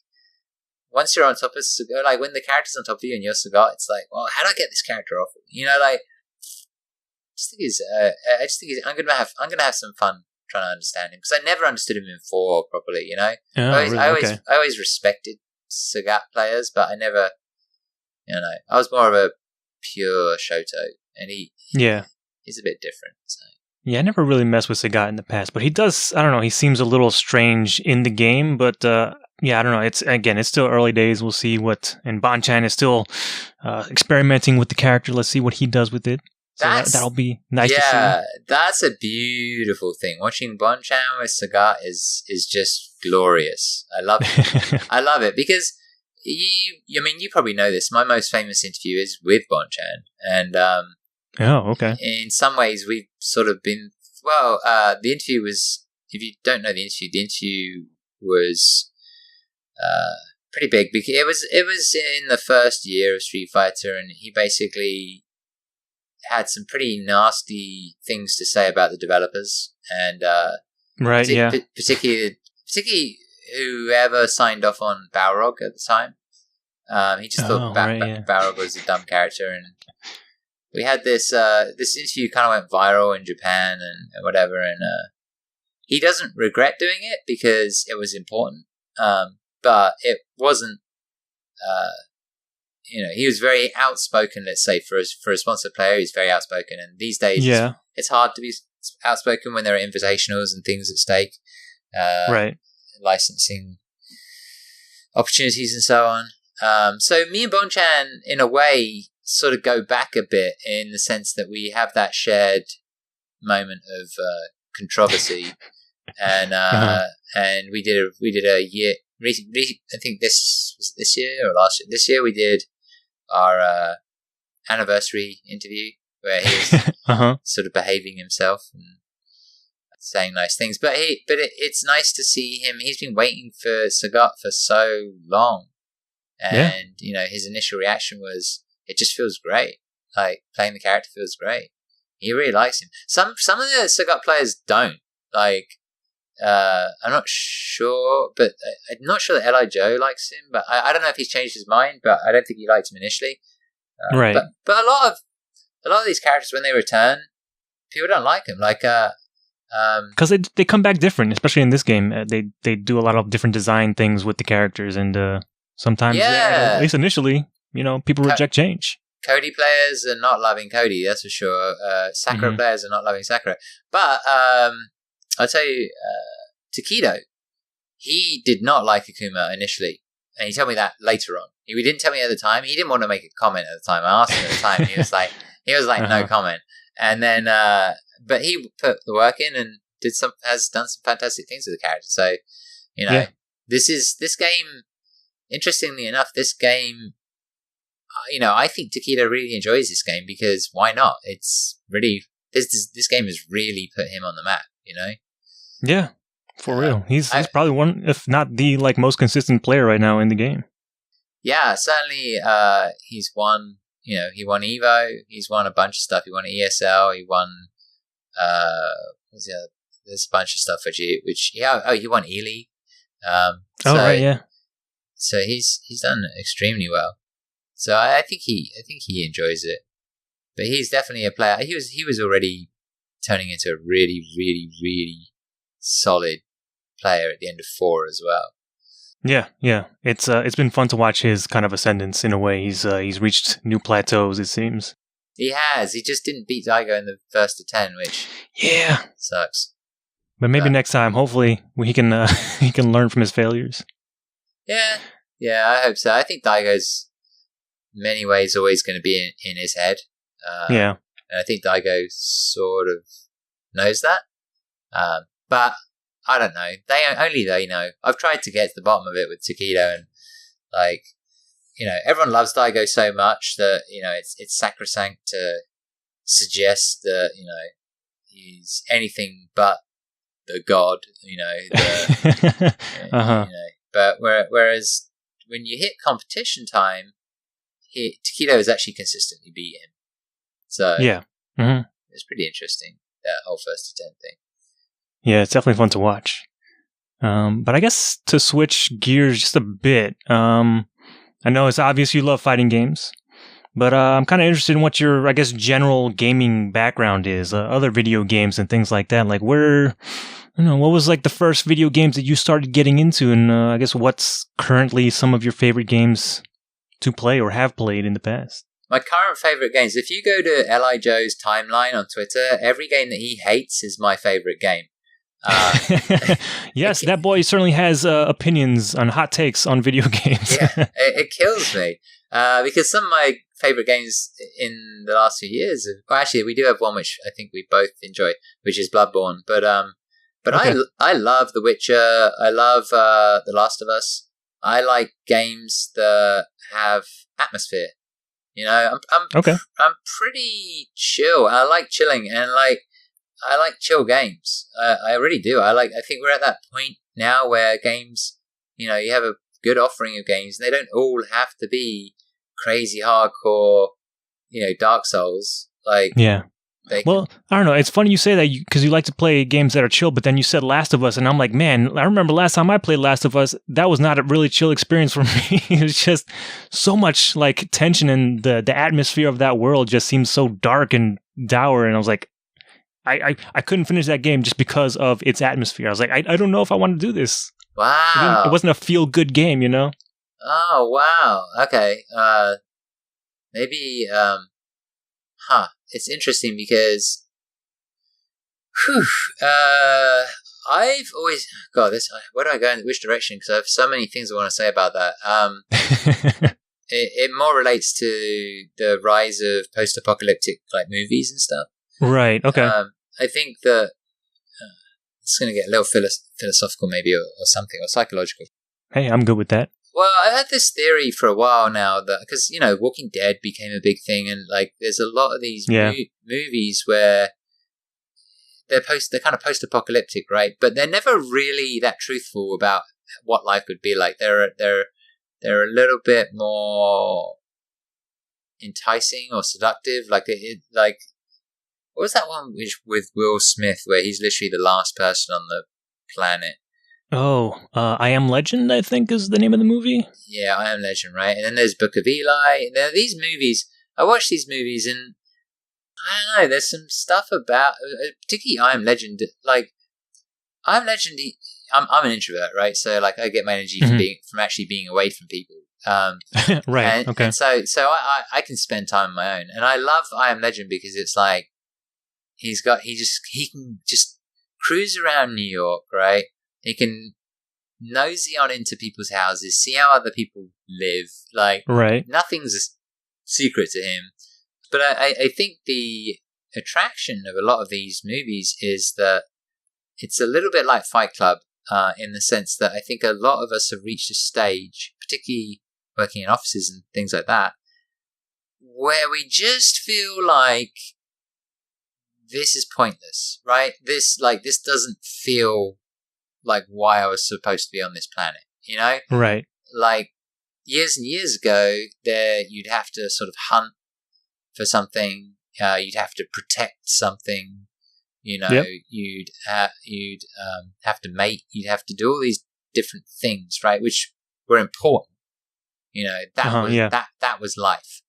once you're on top of Sagat, like when the character's on top of you and you're Sagat, it's like, well, how do I get this character off? I just think I'm gonna have some fun trying to understand him because I never understood him in 4 properly. You know, Oh, really? I always respected Sagat players, but I never, I was more of a pure Shoto, and he's a bit different. So. Yeah, I never really messed with Sagat in the past, but he does. I don't know. He seems a little strange in the game, but yeah, I don't know. It's still early days. We'll see and Bon-chan is still experimenting with the character. Let's see what he does with it. So that'll be nice to see. Yeah, that's a beautiful thing. Watching Bon-chan with Sagat is just glorious. I love it. I love it because you probably know this. My most famous interview is with Bon-chan, and oh, okay. In some ways, we've sort of been the interview was. If you don't know the interview was pretty big because it was in the first year of Street Fighter, and he basically had some pretty nasty things to say about the developers, and right, particularly whoever signed off on Balrog at the time. He just thought Balrog was a dumb character, and we had this interview kind of went viral in Japan and whatever, and he doesn't regret doing it because it was important, but it wasn't. He was very outspoken. Let's say for a sponsored player, he's very outspoken, and these days, it's hard to be outspoken when there are invitationals and things at stake, right? Licensing opportunities and so on. So me and Bon-chan, in a way, sort of go back a bit in the sense that we have that shared moment of controversy, and and we did a year. I think this year or last year. This year we did our anniversary interview where he was sort of behaving himself and saying nice things. But it's nice to see him. He's been waiting for Sagat for so long, and his initial reaction was, "It just feels great. Like playing the character feels great." He really likes him. Some of the Sagat players don't like. I'm not sure, but I'm not sure that L.I. Joe likes him. But I don't know if he's changed his mind. But I don't think he liked him initially. Right. But a lot of these characters, when they return, people don't like them. Like because they come back different, especially in this game. They do a lot of different design things with the characters, and sometimes, at least initially, people reject change. Cody players are not loving Cody, that's for sure. Sakura players are not loving Sakura. But I'll tell you, Takedo, he did not like Akuma initially. And he told me that later on. He didn't tell me at the time. He didn't want to make a comment at the time. I asked him at the time. And he was like, no comment. And then, but he put the work in and has done some fantastic things with the character. So, this game, interestingly enough, this game, I think Takedo really enjoys this game because why not? It's really, this game has really put him on the map, Yeah, for real. He's probably one, if not the most consistent player right now in the game. Yeah, certainly. He's won. He won Evo. He's won a bunch of stuff. He won ESL. He won. There's a bunch of stuff he won E-League. Right, yeah. So he's done extremely well. So I think he enjoys it. But he's definitely a player. He was already turning into a really, really, really solid player at the end of 4 as well. Yeah. It's been fun to watch his kind of ascendance in a way. He's reached new plateaus, it seems. He has. He just didn't beat Daigo in the first of 10, which sucks. But maybe next time, hopefully, he can learn from his failures. Yeah, I hope so. I think Daigo's in many ways always going to be in his head. And I think Daigo sort of knows that. But I don't know. They know. I've tried to get to the bottom of it with Takedo, and everyone loves Daigo so much that it's sacrosanct to suggest that he's anything but the god. But whereas when you hit competition time, Takedo has actually consistently beat him. So it's pretty interesting, that whole first to 10 thing. Yeah, it's definitely fun to watch. But I guess to switch gears just a bit, I know it's obvious you love fighting games, but I'm kind of interested in what your, I guess, general gaming background is, other video games and things like that. Like, where I don't know, what was like the first video games that you started getting into, and I guess what's currently some of your favorite games to play or have played in the past? My current favorite games, if you go to Li Joe's timeline on Twitter, every game that he hates is my favorite game. Yes, that boy certainly has opinions on hot takes on video games. Yeah, it kills me because some of my favorite games in the last few years, well, actually, we do have one which I think we both enjoy, which is Bloodborne. But okay. I love The Witcher. I love The Last of Us. I like games that have atmosphere. You know, I'm pretty chill. I like chilling, and I like chill games. I really do. I think we're at that point now where games, you know, you have a good offering of games, and they don't all have to be crazy hardcore, you know, Dark Souls. Like, yeah. Well, I don't know. It's funny you say that because you like to play games that are chill, but then you said Last of Us, and I'm like, man, I remember last time I played Last of Us, that was not a really chill experience for me. It was just so much like tension, and the atmosphere of that world just seems so dark and dour, and I was like, I couldn't finish that game just because of its atmosphere. I was like, I don't know if I want to do this. Wow. It wasn't a feel-good game, you know? Oh, wow. Okay. Maybe, it's interesting because, I've always, where do I go in which direction? Because I have so many things I want to say about that. It more relates to the rise of post-apocalyptic like movies and stuff. Right. Okay. I think that it's going to get a little philosophical, maybe, or something, or psychological. Hey, I'm good with that. Well, I've had this theory for a while now that because you know, Walking Dead became a big thing, and like, there's a lot of these movies where they're kind of post-apocalyptic, right? But they're never really that truthful about what life would be like. They're a little bit more enticing or seductive, like what was that one with Will Smith where he's literally the last person on the planet? Oh, I Am Legend, I think is the name of the movie. Yeah, I Am Legend, right? And then there's Book of Eli. There are these movies. I watch these movies and I don't know, there's some stuff about, particularly I Am Legend, like, I Am Legend, I'm an introvert, right? So, like, I get my energy from actually being away from people. Right, okay. And so I can spend time on my own. And I love I Am Legend because it's like, he can just cruise around New York, right? He can nosy on into people's houses, see how other people live. Like, right. Nothing's a secret to him. But I think the attraction of a lot of these movies is that it's a little bit like Fight Club in the sense that I think a lot of us have reached a stage, particularly working in offices and things like that, where we just feel like this is pointless, right? This doesn't feel like why I was supposed to be on this planet, you know? Right. Like, years and years ago, you'd have to sort of hunt for something, you'd have to protect something, you know, yep. You'd have to mate, you'd have to do all these different things, right? Which were important, you know, that was life.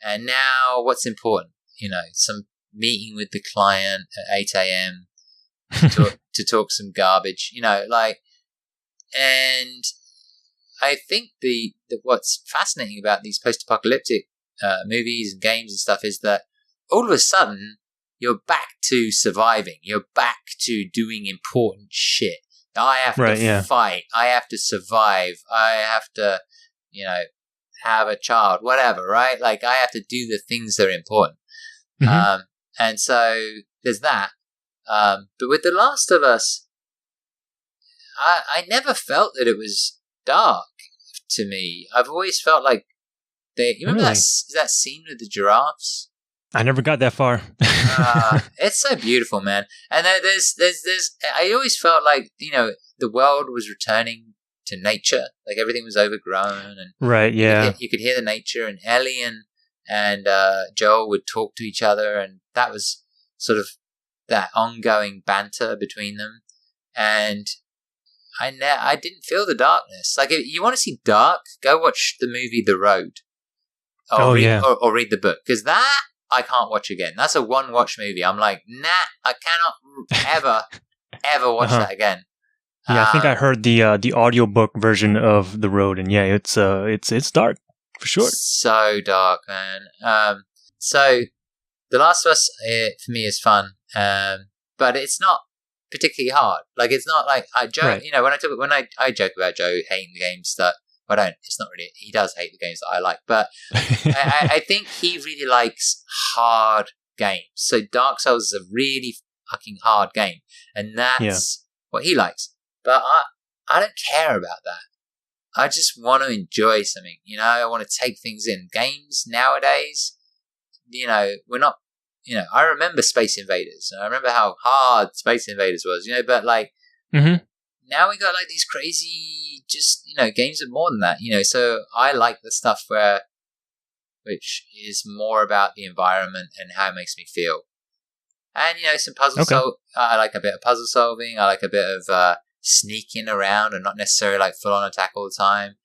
And now what's important? You know, some meeting with the client at 8 a.m. to talk some garbage, you know, like, and I think the what's fascinating about these post-apocalyptic movies and games and stuff is that all of a sudden you're back to surviving, you're back to doing important shit. I have to fight, I have to survive, I have to, you know, have a child, whatever, right? Like, I have to do the things that are important. Mm-hmm. And so there's that. But with The Last of Us, I never felt that it was dark to me. I've always felt like you remember that scene with the giraffes? I never got that far. It's so beautiful, man. And there's I always felt like, you know, the world was returning to nature, like everything was overgrown, and right, yeah, you could hear the nature, and Ellie and Joel would talk to each other, and that was sort of that ongoing banter between them. And I didn't feel the darkness. Like, if you want to see dark, go watch the movie The Road, or read the book, because that I can't watch again. That's a one watch movie. I'm like, nah, I cannot ever ever watch that again. Yeah, I think I heard the audiobook version of The Road, and yeah, it's dark for sure. So dark, man. So The Last of Us for me is fun, but it's not particularly hard. Like, it's not like I joke. Right. You know, when I joke about Joe hating the games that I don't. It's not really. He does hate the games that I like, but I think he really likes hard games. So Dark Souls is a really fucking hard game, and that's what he likes. But I don't care about that. I just want to enjoy something. You know, I want to take things in. Games nowadays, you know, we're not. You know, I remember Space Invaders. And I remember how hard Space Invaders was. You know, but like now we got like these crazy, just, you know, games are more than that. You know, so I like the stuff which is more about the environment and how it makes me feel. And, you know, some puzzle I like a bit of puzzle solving. I like a bit of sneaking around and not necessarily like full on attack all the time.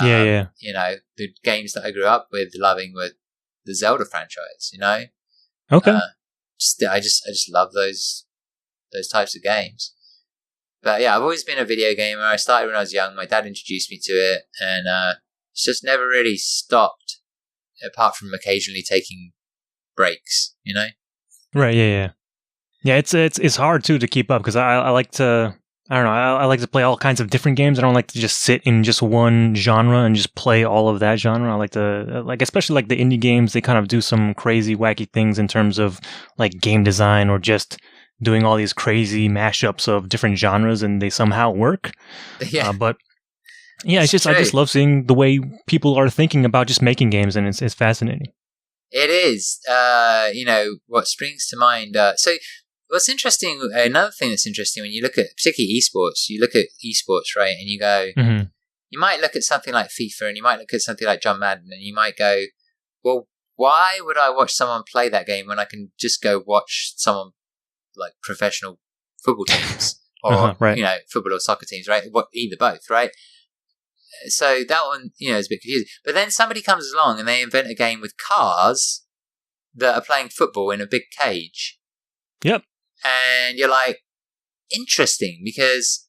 You know, the games that I grew up with loving were the Zelda franchise, you know? Okay. I just love those types of games. But yeah, I've always been a video gamer. I started when I was young. My dad introduced me to it, and it's just never really stopped, apart from occasionally taking breaks, you know? Right, yeah. Yeah, it's hard too to keep up, because I like to, I don't know, I like to play all kinds of different games. I don't like to just sit in just one genre and just play all of that genre. I like to, like, especially like the indie games, they kind of do some crazy, wacky things in terms of like game design, or just doing all these crazy mashups of different genres, and they somehow work. Yeah. But yeah, it's just, true. I just love seeing the way people are thinking about just making games, and it's fascinating. It is. You know, what springs to mind. So what's interesting, another thing that's interesting when you look at particularly esports, right? And you go, you might look at something like FIFA, and you might look at something like John Madden, and you might go, well, why would I watch someone play that game when I can just go watch someone like professional football teams or right. you know, football or soccer teams, right? Either both, right? So that one, you know, is a bit confusing. But then somebody comes along and they invent a game with cars that are playing football in a big cage. Yep. And you're like, interesting, because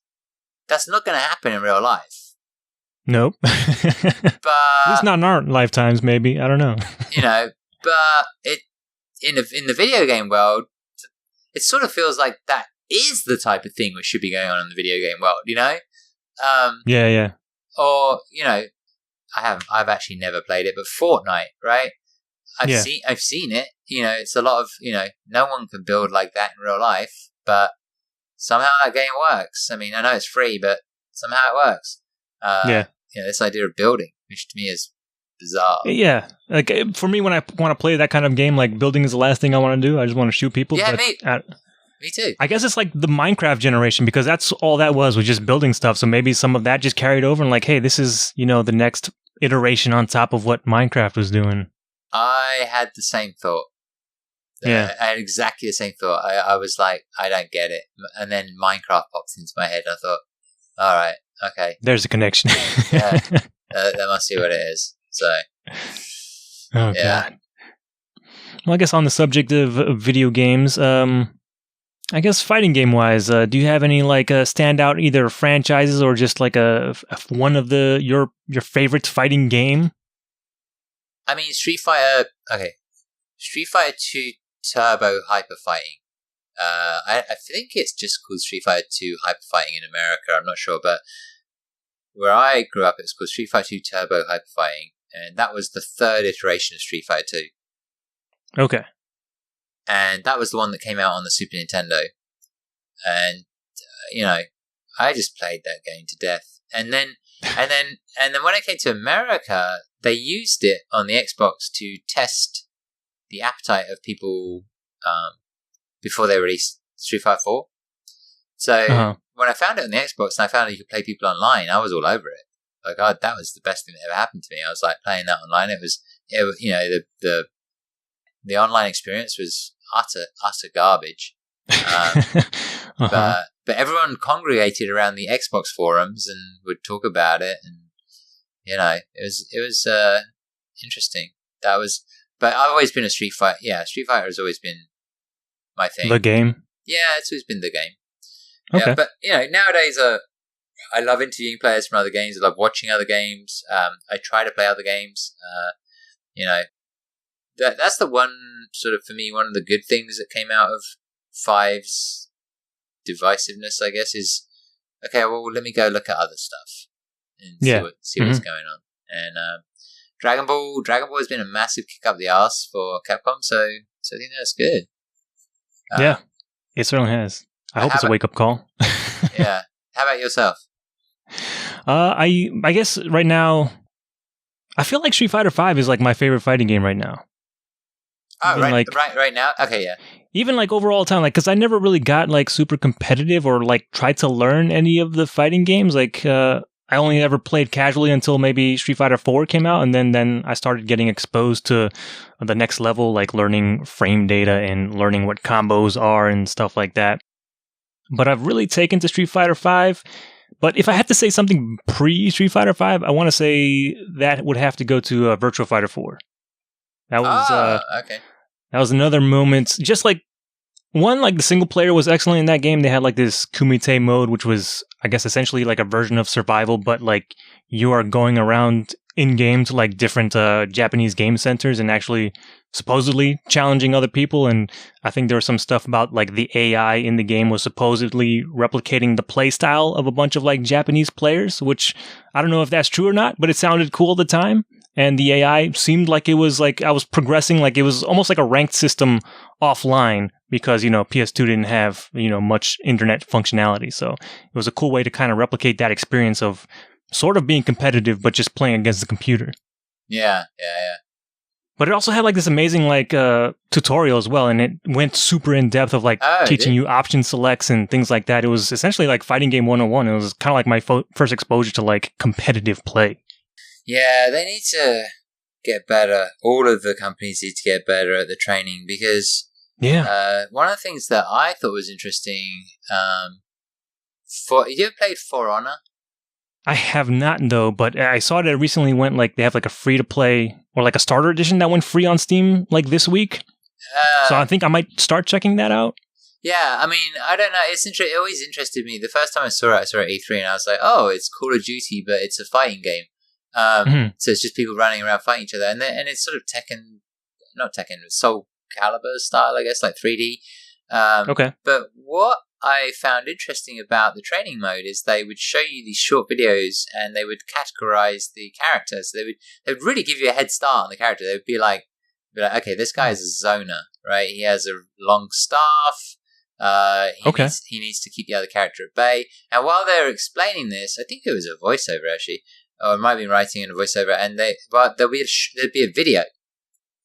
that's not going to happen in real life. Nope. But at least not in our lifetimes, maybe. I don't know. You know, but it in the video game world, it sort of feels like that is the type of thing which should be going on in the video game world, you know? Yeah. Or, you know, I've actually never played it, but Fortnite, right? I've seen it. You know, it's a lot of, you know, no one can build like that in real life, but somehow that game works. I mean, I know it's free, but somehow it works. You know, this idea of building, which to me is bizarre. Yeah. Like, for me, when I want to play that kind of game, like, building is the last thing I want to do. I just want to shoot people. Yeah, but me too. I guess it's like the Minecraft generation, because that's all that was just building stuff. So maybe some of that just carried over, and like, hey, this is, you know, the next iteration on top of what Minecraft was doing. I had the same thought. Yeah. I had exactly the same thought. I was like, I don't get it. And then Minecraft popped into my head. I thought, all right, okay. There's a connection. Yeah, that must be what it is. So, oh, God. Well, I guess on the subject of video games, I guess fighting game wise, do you have any like standout either franchises or just like one of your favorite fighting game? I mean, Street Fighter 2 Turbo Hyper Fighting. I think it's just called Street Fighter 2 Hyper Fighting in America. I'm not sure, but where I grew up, it was called Street Fighter 2 Turbo Hyper Fighting, and that was the third iteration of Street Fighter 2. Okay. And that was the one that came out on the Super Nintendo. And you know, I just played that game to death. And then when I came to America, they used it on the Xbox to test the appetite of people before they released Street Fighter 4. So when I found it on the Xbox and I found out you could play people online, I was all over it. Like, that was the best thing that ever happened to me. I was like playing that online. It was you know, the online experience was utter garbage. But everyone congregated around the Xbox forums and would talk about it, and you know, it was interesting. But I've always been a Street Fighter. Yeah, Street Fighter has always been my thing. The game. Yeah, it's always been the game. Okay. Yeah, but nowadays, I love interviewing players from other games. I love watching other games. I try to play other games. That's the one sort of, for me, one of the good things that came out of 5's divisiveness, I guess, is okay. Well, let me go look at other stuff and see what's going on. And Dragon Ball has been a massive kick up the arse for Capcom, so I think that's good. Yeah, it certainly has. I hope it's a wake up call. Yeah. How about yourself? I guess right now, I feel like Street Fighter V is like my favorite fighting game right now. Oh, right now? Okay, yeah. Even like overall time, like, because I never really got like super competitive or like tried to learn any of the fighting games. Like, I only ever played casually until maybe Street Fighter 4 came out, and then I started getting exposed to the next level, like learning frame data and learning what combos are and stuff like that. But I've really taken to Street Fighter 5. But if I had to say something pre-Street Fighter 5, I want to say that would have to go to Virtua Fighter 4. That was okay. That was another moment. Just like one, like the single player was excellent in that game. They had like this Kumite mode, which was, I guess, essentially like a version of survival, but like you are going around in game to like different Japanese game centers and actually supposedly challenging other people. And I think there was some stuff about like the AI in the game was supposedly replicating the play style of a bunch of like Japanese players, which I don't know if that's true or not, but it sounded cool at the time. And the AI seemed like it was like I was progressing, like it was almost like a ranked system offline because, PS2 didn't have, much internet functionality. So it was a cool way to kind of replicate that experience of sort of being competitive, but just playing against the computer. Yeah. But it also had like this amazing like tutorial as well, and it went super in depth of like teaching you option selects and things like that. It was essentially like fighting game 101. It was kind of like my first exposure to like competitive play. Yeah, they need to get better. All of the companies need to get better at the training because one of the things that I thought was interesting, you ever played For Honor? I have not though, but I saw that it recently went like they have like a free to play or like a starter edition that went free on Steam like this week. So I think I might start checking that out. Yeah, I mean, I don't know. It always interested me. The first time I saw it at E3, and I was like, "Oh, it's Call of Duty, but it's a fighting game." So it's just people running around fighting each other, and it's sort of not Tekken, Soul Calibur style, I guess, like 3D. Okay. But what I found interesting about the training mode is they would show you these short videos, and they would categorize the characters. They would really give you a head start on the character. They would be like, okay, this guy is a zoner, right? He has a long staff. He needs to keep the other character at bay. And while they're explaining this, I think it was a voiceover actually. Or it might be writing in a voiceover, and there'd be a video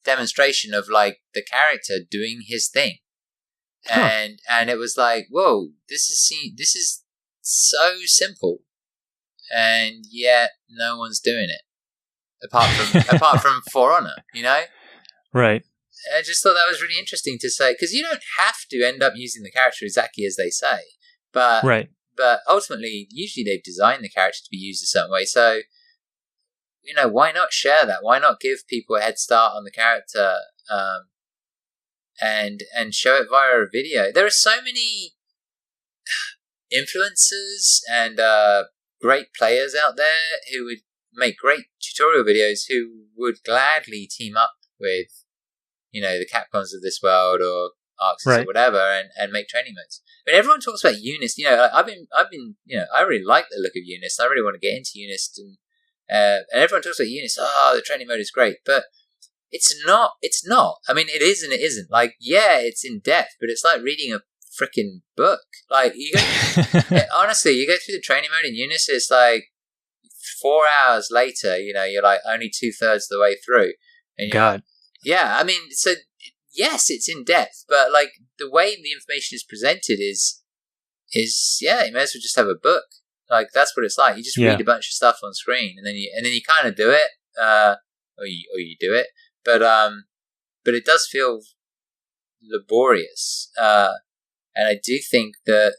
demonstration of like the character doing his thing, and it was like, whoa, this is so simple, and yet no one's doing it apart from For Honor, right? I just thought that was really interesting to say because you don't have to end up using the character exactly as they say, but right. But ultimately, usually they've designed the character to be used a certain way. So, why not share that? Why not give people a head start on the character and show it via a video? There are so many influencers and great players out there who would make great tutorial videos who would gladly team up with, the Capcoms of this world or Arxis or whatever and make training modes. But everyone talks about Eunice. I've been. I really like the look of Eunice. I really want to get into Eunice, and everyone talks about Eunice. Oh, the training mode is great, but it's not. It's not. I mean, it is and it isn't. Like, yeah, it's in depth, but it's like reading a freaking book. Like, you go. Honestly, you go through the training mode in Eunice. It's like 4 hours later. You're like only 2/3 of the way through, and God. Yeah, I mean, so. Yes, it's in depth, but like the way the information is presented is you may as well just have a book. Like that's what it's like. You just read a bunch of stuff on screen, and then you kind of do it, or you do it, but it does feel laborious, and I do think that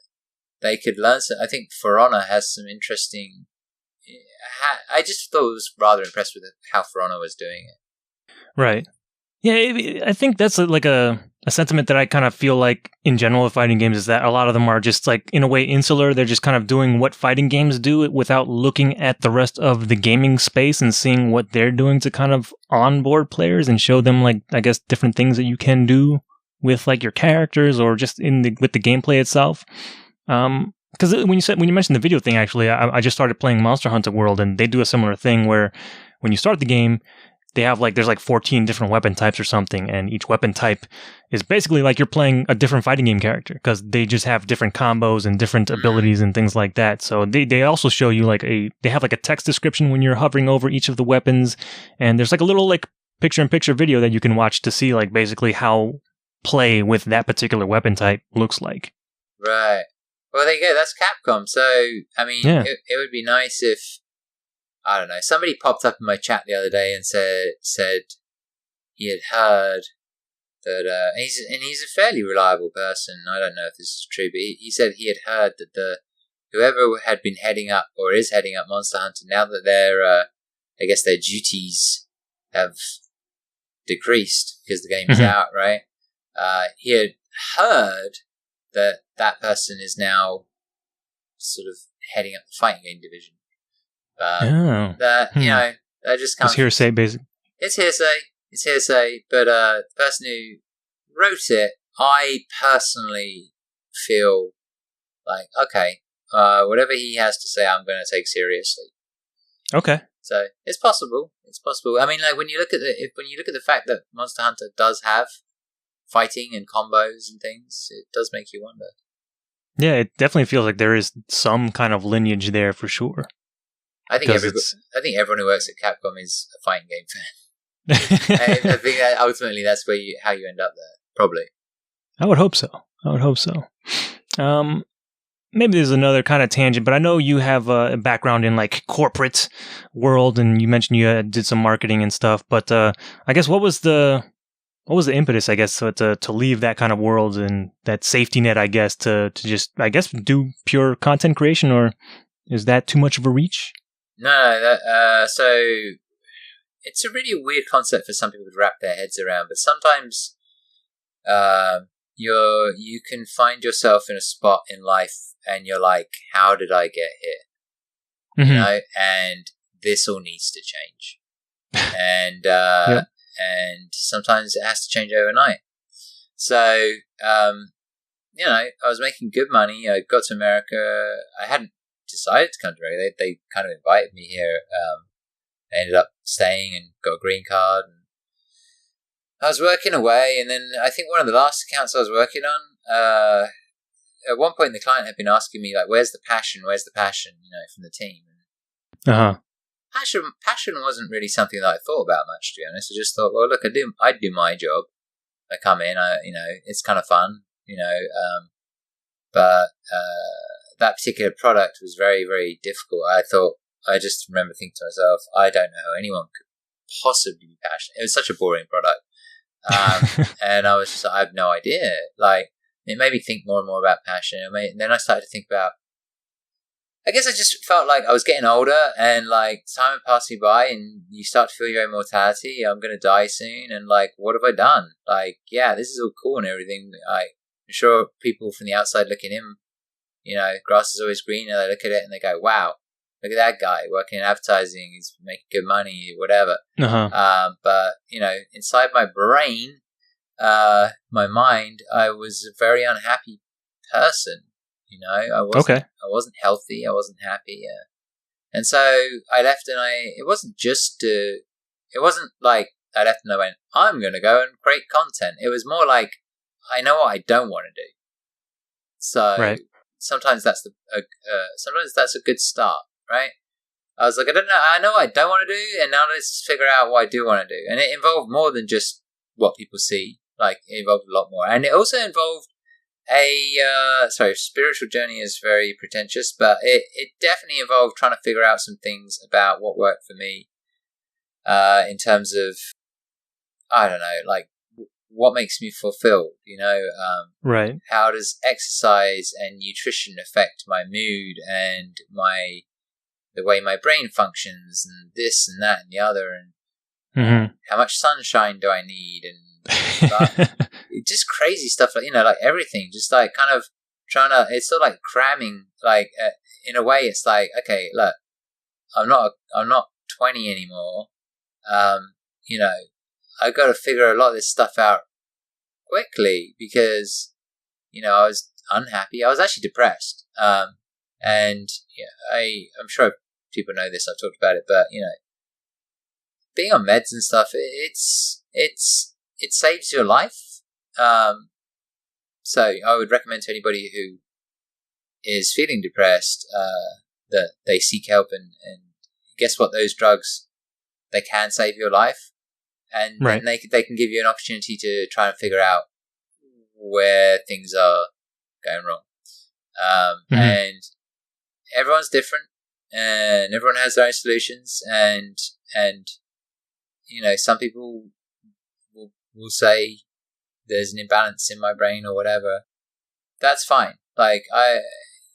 they could learn. I think For Honor has some interesting. I just thought I was rather impressed with how For Honor was doing it. Right. Yeah, I think that's like a a sentiment that I kind of feel like in general with fighting games is that a lot of them are just like, in a way, insular. They're just kind of doing what fighting games do without looking at the rest of the gaming space and seeing what they're doing to kind of onboard players and show them, like, I guess, different things that you can do with like your characters or just with the gameplay itself. Because when you mentioned the video thing, actually, I just started playing Monster Hunter World, and they do a similar thing where when you start the game, they have there's 14 different weapon types or something, and each weapon type is basically like you're playing a different fighting game character because they just have different combos and different abilities and things like that. So they also show you they have like a text description when you're hovering over each of the weapons, and there's like a little like picture-in-picture video that you can watch to see like basically how play with that particular weapon type looks like. Right. Well, there you go. That's Capcom. So, I mean, it would be nice if, I don't know, somebody popped up in my chat the other day and said he had heard that, he's a fairly reliable person. I don't know if this is true, but he said he had heard that whoever had been heading up or is heading up Monster Hunter, now that I guess their duties have decreased because the game is out, right? He had heard that person is now sort of heading up the fighting game division. That just comes. It's hearsay, basically. It's hearsay. But the person who wrote it, I personally feel like, okay, whatever he has to say, I'm going to take seriously. Okay. So it's possible. I mean, like when you look at the fact that Monster Hunter does have fighting and combos and things, it does make you wonder. Yeah, it definitely feels like there is some kind of lineage there for sure. I think everyone who works at Capcom is a fighting game fan. I think that ultimately that's how you end up there, probably. I would hope so. Maybe there's another kind of tangent, but I know you have a background in like corporate world, and you mentioned you did some marketing and stuff. But I guess what was the impetus, I guess, to leave that kind of world and that safety net, I guess, to just, I guess, do pure content creation, or is that too much of a reach? No, so it's a really weird concept for some people to wrap their heads around, but sometimes you can find yourself in a spot in life and you're like, how did I get here? Mm-hmm. You know, and this all needs to change. And yep. And sometimes it has to change overnight. So, I was making good money. I got to America. I hadn't decided to come to America. They kind of invited me here. I ended up staying and got a green card. And I was working away, and then I think one of the last accounts I was working on, at one point the client had been asking me, like, where's the passion, from the team? Uh-huh. Passion wasn't really something that I thought about much, to be honest. I just thought, well, look, I'd do my job. I come in, it's kind of fun, but that particular product was very, very difficult. I just remember thinking to myself, I don't know how anyone could possibly be passionate. It was such a boring product. And I was just, I have no idea. Like, it made me think more and more about passion. And then I started to think about, I guess I just felt like I was getting older, and like time had passed me by, and you start to feel your own mortality. I'm going to die soon, and like, what have I done? Like, yeah, this is all cool and everything. I'm sure people from the outside looking in, grass is always green, and they look at it and they go, wow, look at that guy working in advertising. He's making good money, whatever. Uh-huh. But, inside my brain, my mind, I was a very unhappy person. I wasn't healthy. I wasn't happy. And so I left, and it wasn't like I left and I went, I'm going to go and create content. It was more like, I know what I don't want to do. So right. Sometimes that's a good start, right? I was like, I know what I don't want to do, and now let's figure out what I do want to do. And it involved more than just what people see. Like, it involved a lot more. And it also involved spiritual journey is very pretentious, but it definitely involved trying to figure out some things about what worked for me, in terms of, I don't know, like what makes me fulfilled, right. How does exercise and nutrition affect my mood and the way my brain functions, and this and that and the other, and mm-hmm. How much sunshine do I need, and just crazy stuff, like, like everything, just like kind of trying to, it's sort of like cramming, like in a way it's like, okay, look, I'm not 20 anymore. I got to figure a lot of this stuff out quickly because, I was unhappy. I was actually depressed. And I'm sure people know this. I've talked about it, but being on meds and stuff, it saves your life. So I would recommend to anybody who is feeling depressed that they seek help, and guess what? Those drugs, they can save your life, and then they can give you an opportunity to try and figure out where things are going wrong. And everyone's different, and everyone has their own solutions, and some people will say there's an imbalance in my brain or whatever. That's fine. Like,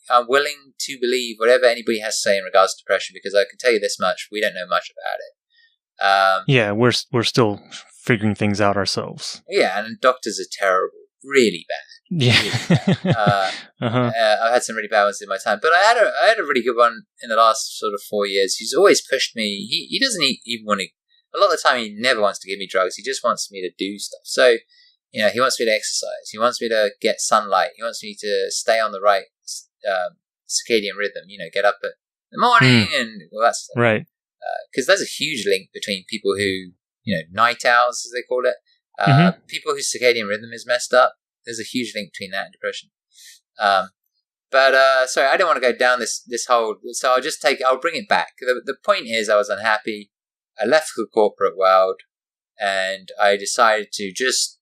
I'm willing to believe whatever anybody has to say in regards to depression, because I can tell you this much: we don't know much about it. Yeah, we're still figuring things out ourselves. Yeah, and doctors are terrible, really bad. Yeah, really bad. I've had some really bad ones in my time, but I had a really good one in the last sort of 4 years. He's always pushed me. He doesn't even want to. A lot of the time, he never wants to give me drugs. He just wants me to do stuff. So, he wants me to exercise. He wants me to get sunlight. He wants me to stay on the right circadian rhythm. Get up in the morning and all that stuff. Right. Because there's a huge link between people who, night owls, as they call it, people whose circadian rhythm is messed up. There's a huge link between that and depression. But sorry, I don't want to go down this whole. So I'll bring it back. The point is, I was unhappy. I left the corporate world, and I decided to just,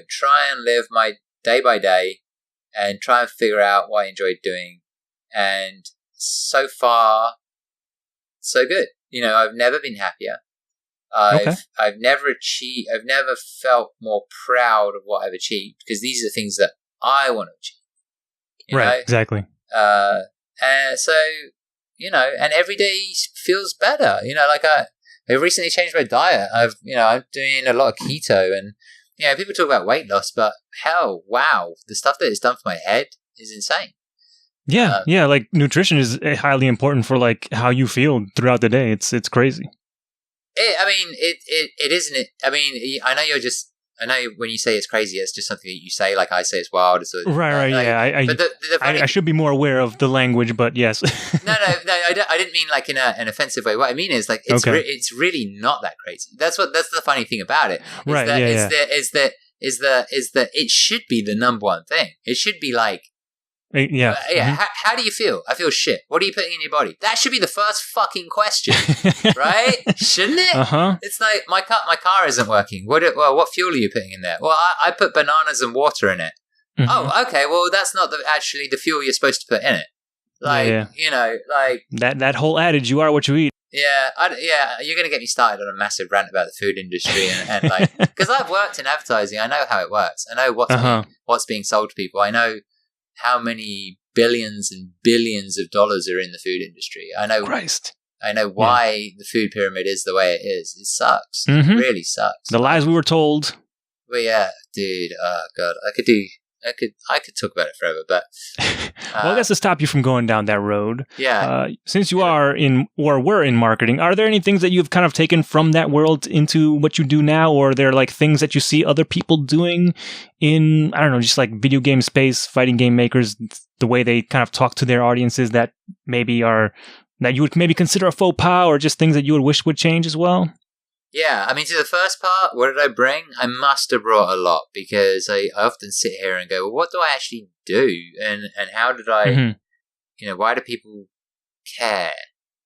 try and live my day by day, and try and figure out what I enjoyed doing. And so far, so good. I've never been happier. I've never felt more proud of what I've achieved, because these are things that I want to achieve. Right, exactly. So, and every day feels better. I've recently changed my diet. I'm doing a lot of keto, and people talk about weight loss, but hell, wow, the stuff that it's done for my head is insane. Yeah, like nutrition is highly important for like how you feel throughout the day. It's crazy. It isn't it. I mean, I know when you say it's crazy, it's just something that you say. Like I say, it's wild. It's right. Yeah, I should be more aware of the language, but yes. No. I didn't mean like in an offensive way. What I mean is like it's really not that crazy. That's the funny thing about it. Is that it should be the number one thing. It should be like. How do you feel? I feel shit. What are you putting in your body? That should be the first fucking question, right? Shouldn't it? It's like my car isn't working. What fuel are you putting in there? Well, I put bananas and water in it. Oh, okay. Well, that's not actually the fuel you're supposed to put in it. Like like that whole adage: you are what you eat. Yeah, you're gonna get me started on a massive rant about the food industry and like, because I've worked in advertising. I know how it works. I know what's being sold to people. I know how many billions and billions of dollars are in the food industry. I know. Christ. I know why the food pyramid is the way it is. It sucks. It really sucks. The lies we were told. But yeah, dude. Oh God, I could talk about it forever, but well, that's to stop you from going down that road. Yeah. Since you are were in marketing, are there any things that you've kind of taken from that world into what you do now, or are there like things that you see other people doing in, I don't know, just like video game space, fighting game makers, the way they kind of talk to their audiences that that you would maybe consider a faux pas, or just things that you would wish would change as well? Yeah, I mean, to the first part, what did I bring? I must have brought a lot, because I often sit here and go, well, what do I actually do? And how did I, why do people care?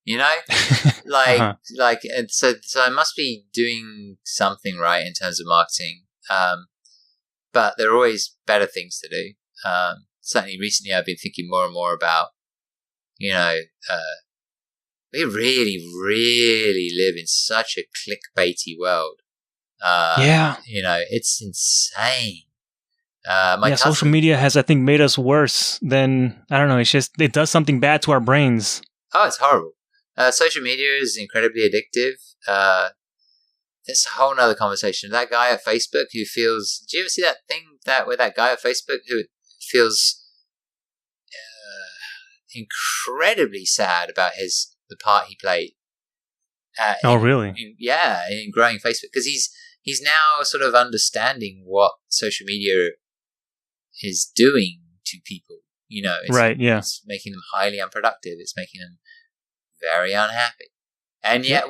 And so I must be doing something right in terms of marketing. But there are always better things to do. Certainly recently I've been thinking more and more about, we really, really live in such a clickbaity world. It's insane. Social media has, I think, made us worse than, I don't know, it does something bad to our brains. Oh, it's horrible. Social media is incredibly addictive. There's a whole nother conversation. That guy at Facebook who feels. Do you ever see that thing with that guy at Facebook who feels incredibly sad about the part he played? Really? In growing Facebook, because he's now sort of understanding what social media is doing to people. It's making them highly unproductive. It's making them very unhappy. And yet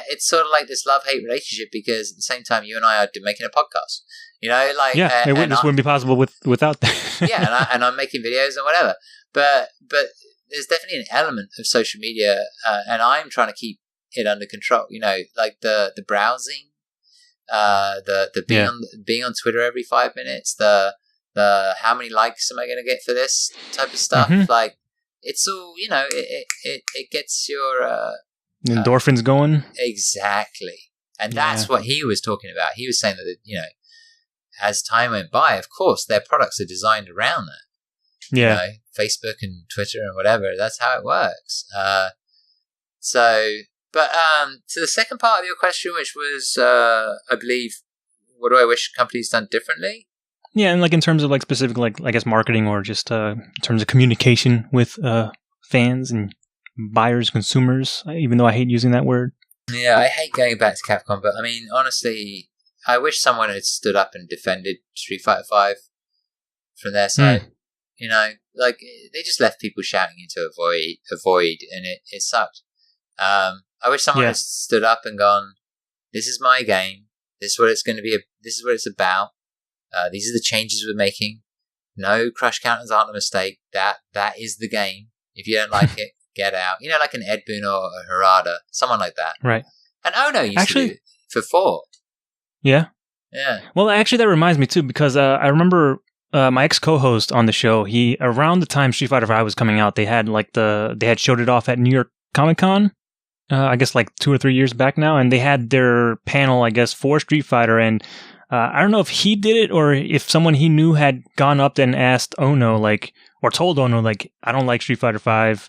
it's sort of like this love-hate relationship, because at the same time you and I are making a podcast. This wouldn't be possible without that. and I'm making videos and whatever. But there's definitely an element of social media, and I'm trying to keep it under control. Like the browsing, the being on Twitter every 5 minutes, the how many likes am I going to get for this type of stuff? Mm-hmm. Like, it's all, it gets your endorphins going. Exactly. And that's what he was talking about. He was saying that, as time went by, of course, their products are designed around that. Yeah. Facebook and Twitter and whatever, that's how it works. To the second part of your question, which was, I believe, what do I wish companies done differently? Yeah, and like in terms of like specific, like I guess marketing, or just in terms of communication with fans and buyers, consumers. Even though I hate using that word. Yeah, I hate going back to Capcom, but I mean, honestly, I wish someone had stood up and defended Street Fighter V from their side. Like they just left people shouting into a void, and it sucked. I wish someone had stood up and gone, "This is my game. This is what it's going to be. This is what it's about. These are the changes we're making. No crush counters aren't a mistake. That is the game. If you don't like it, get out." Like an Ed Boon or a Harada, someone like that. Right. And Ono used to do it for 4. Yeah. Yeah. Well, actually, that reminds me too, because I remember my ex co-host on the show. He, around the time Street Fighter V was coming out, they had showed it off at New York Comic Con. I guess like 2 or 3 years back now, and they had their panel, I guess, for Street Fighter, and I don't know if he did it or if someone he knew had gone up and asked Ono, or told Ono, I don't like Street Fighter V.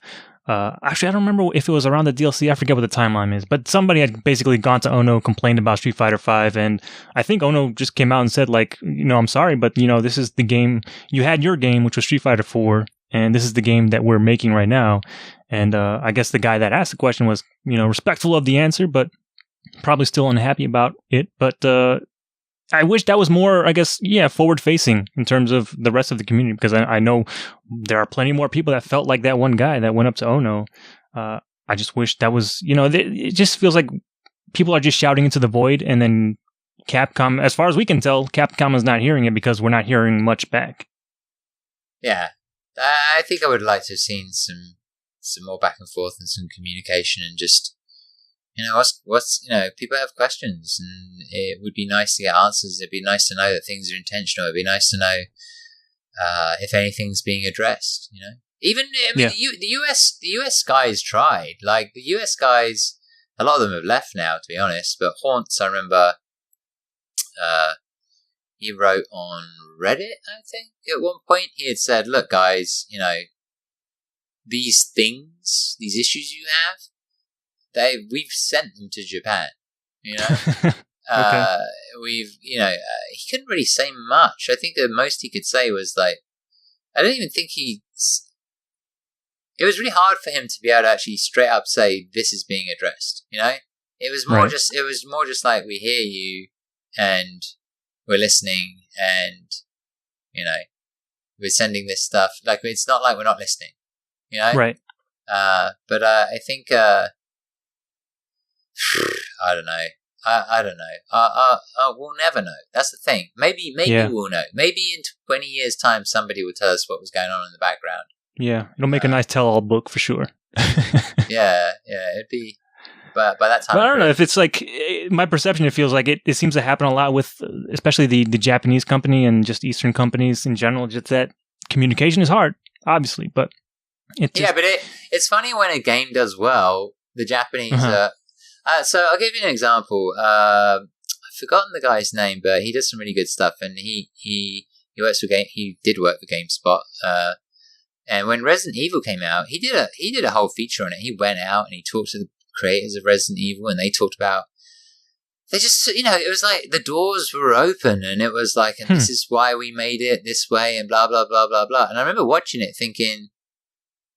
Actually, I don't remember if it was around the DLC. I forget what the timeline is, but somebody had basically gone to Ono, complained about Street Fighter V, and I think Ono just came out and said, I'm sorry, but this is the game. You had your game, which was Street Fighter 4, and this is the game that we're making right now. And I guess the guy that asked the question was, respectful of the answer, but probably still unhappy about it. But I wish that was more, I guess, forward-facing in terms of the rest of the community, because I know there are plenty more people that felt like that one guy that went up to Ono. I just wish that was, it just feels like people are just shouting into the void, and then Capcom, as far as we can tell, Capcom is not hearing it because we're not hearing much back. Yeah. I think I would like to have seen some more back and forth and some communication, and just, people have questions, and it would be nice to get answers. It'd be nice to know that things are intentional. It'd be nice to know if anything's being addressed. The US guys tried. Like the US guys, a lot of them have left now, to be honest. But Haunts, I remember, he wrote on Reddit, I think, at one point. He had said, "Look, guys, these things, these issues you have, we've sent them to Japan." Okay. He couldn't really say much. I think the most he could say was I don't even think it was really hard for him to be able to actually straight up say this is being addressed. It was more just like, we hear you and we're listening, and we're sending this stuff. Like, it's not like we're not listening. Right. But I think I don't know. I don't know. We'll never know. That's the thing. Maybe we'll know. Maybe in 20 years' time, somebody will tell us what was going on in the background. Yeah, it'll make a nice tell-all book for sure. yeah, it'd be. But by that time, but I don't know if it's my perception. It feels like it seems to happen a lot with, especially the Japanese company and just Eastern companies in general. Just that communication is hard, obviously, but but it's funny when a game does well. The Japanese. So I'll give you an example. I've forgotten the guy's name, but he does some really good stuff, and he works for He did work for GameSpot. And when Resident Evil came out, he did a whole feature on it. He went out and he talked to the creators of Resident Evil, and they they just, it was like the doors were open and it was like, and this is why we made it this way and blah, blah, blah, blah, blah. And I remember watching it thinking,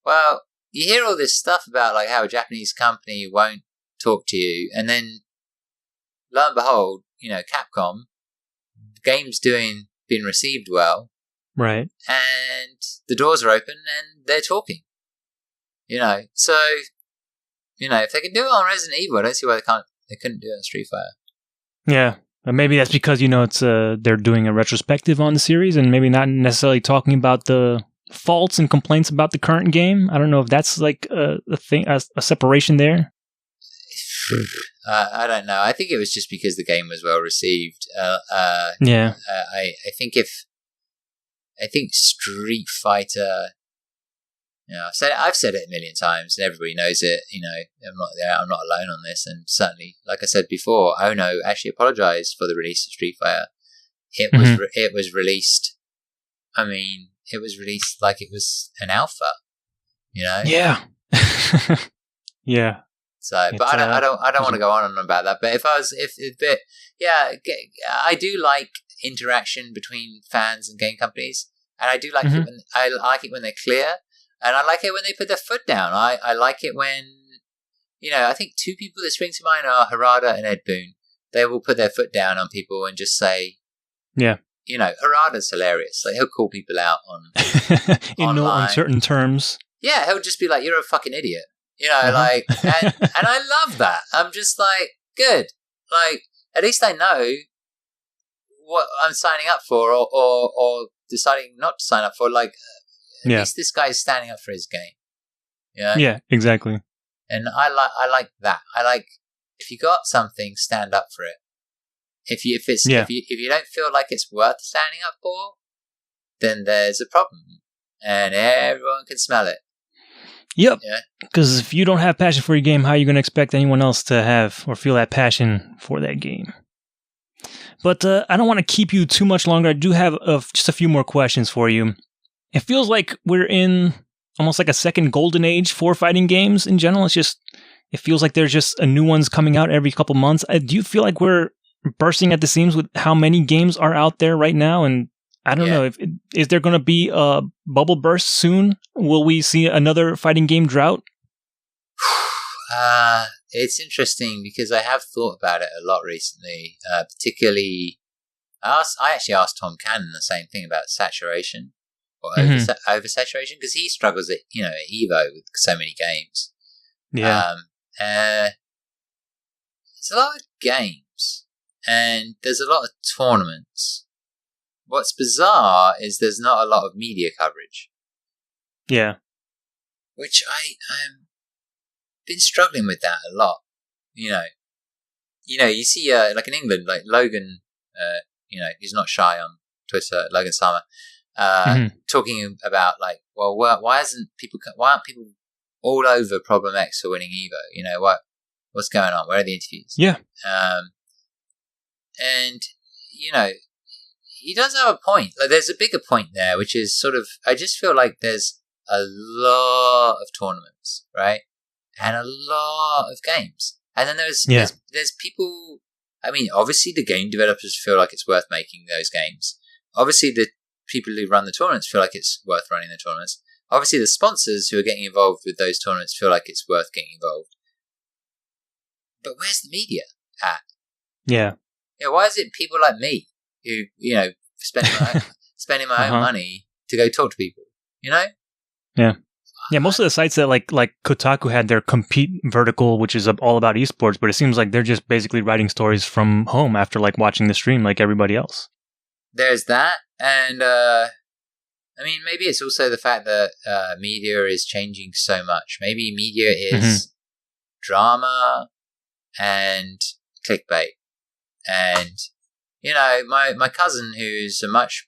well, you hear all this stuff about like how a Japanese company won't talk to you. And then lo and behold, Capcom, the game's being received well. Right. And the doors are open and they're talking. So, if they can do it on Resident Evil, I don't see why they couldn't do it on Street Fighter. Yeah, maybe that's because it's they're doing a retrospective on the series and maybe not necessarily talking about the faults and complaints about the current game. I don't know if that's like a thing, a separation there. I don't know. I think it was just because the game was well received. Yeah. I think Street Fighter. I've said it a million times, and everybody knows it. I'm not alone on this, and certainly, like I said before, Ono actually apologized for the release of Street Fighter. It was released. I mean, it was released like it was an alpha. Yeah. Yeah. So, but I don't want to go on about that. But I do like interaction between fans and game companies, and I do like it I like it when they're clear. And I like it when they put their foot down. I like it when, I think two people that spring to mind are Harada and Ed Boon. They will put their foot down on people and just say, yeah, Harada's hilarious. Like he'll call people out on in no uncertain terms. Yeah, he'll just be like, "You're a fucking idiot," and I love that. I'm just like, good. Like at least I know what I'm signing up for, or deciding not to sign up for. Like. At least this guy's standing up for his game. Yeah, exactly. And I like that. I like if you got something, stand up for it. If you don't feel like it's worth standing up for, then there's a problem, and everyone can smell it. Yep. Because if you don't have passion for your game, how are you going to expect anyone else to have or feel that passion for that game? But I don't want to keep you too much longer. I do have just a few more questions for you. It feels like we're in almost like a second golden age for fighting games in general. It feels like there's just a new ones coming out every couple months. Do you feel like we're bursting at the seams with how many games are out there right now? And I don't know, is there going to be a bubble burst soon? Will we see another fighting game drought? It's interesting because I have thought about it a lot recently. Particularly, I actually asked Tom Cannon the same thing about saturation. Or oversaturation, because he struggles at Evo with so many games. Yeah, there's a lot of games, and there's a lot of tournaments. What's bizarre is there's not a lot of media coverage. Yeah, which I've been struggling with that a lot. You see, like in England, like Logan, he's not shy on Twitter, Logan Sama. Talking about like, well, why aren't people all over Problem X for winning Evo? What's going on? Where are the interviews? Yeah. And he does have a point. Like, there's a bigger point there, which is sort of, I just feel like there's a lot of tournaments, right, and a lot of games, and then there's people. I mean, obviously, the game developers feel like it's worth making those games. Obviously, the people who run the tournaments feel like it's worth running the tournaments. Obviously, the sponsors who are getting involved with those tournaments feel like it's worth getting involved. But where's the media at? Yeah. Why is it people like me who, spending my own money to go talk to people, Yeah. Yeah, most of the sites that like Kotaku had their compete vertical, which is all about esports, but it seems like they're just basically writing stories from home after like watching the stream like everybody else. There's that, and I mean, maybe it's also the fact that media is changing so much. Maybe media is drama and clickbait, and my cousin, who's a much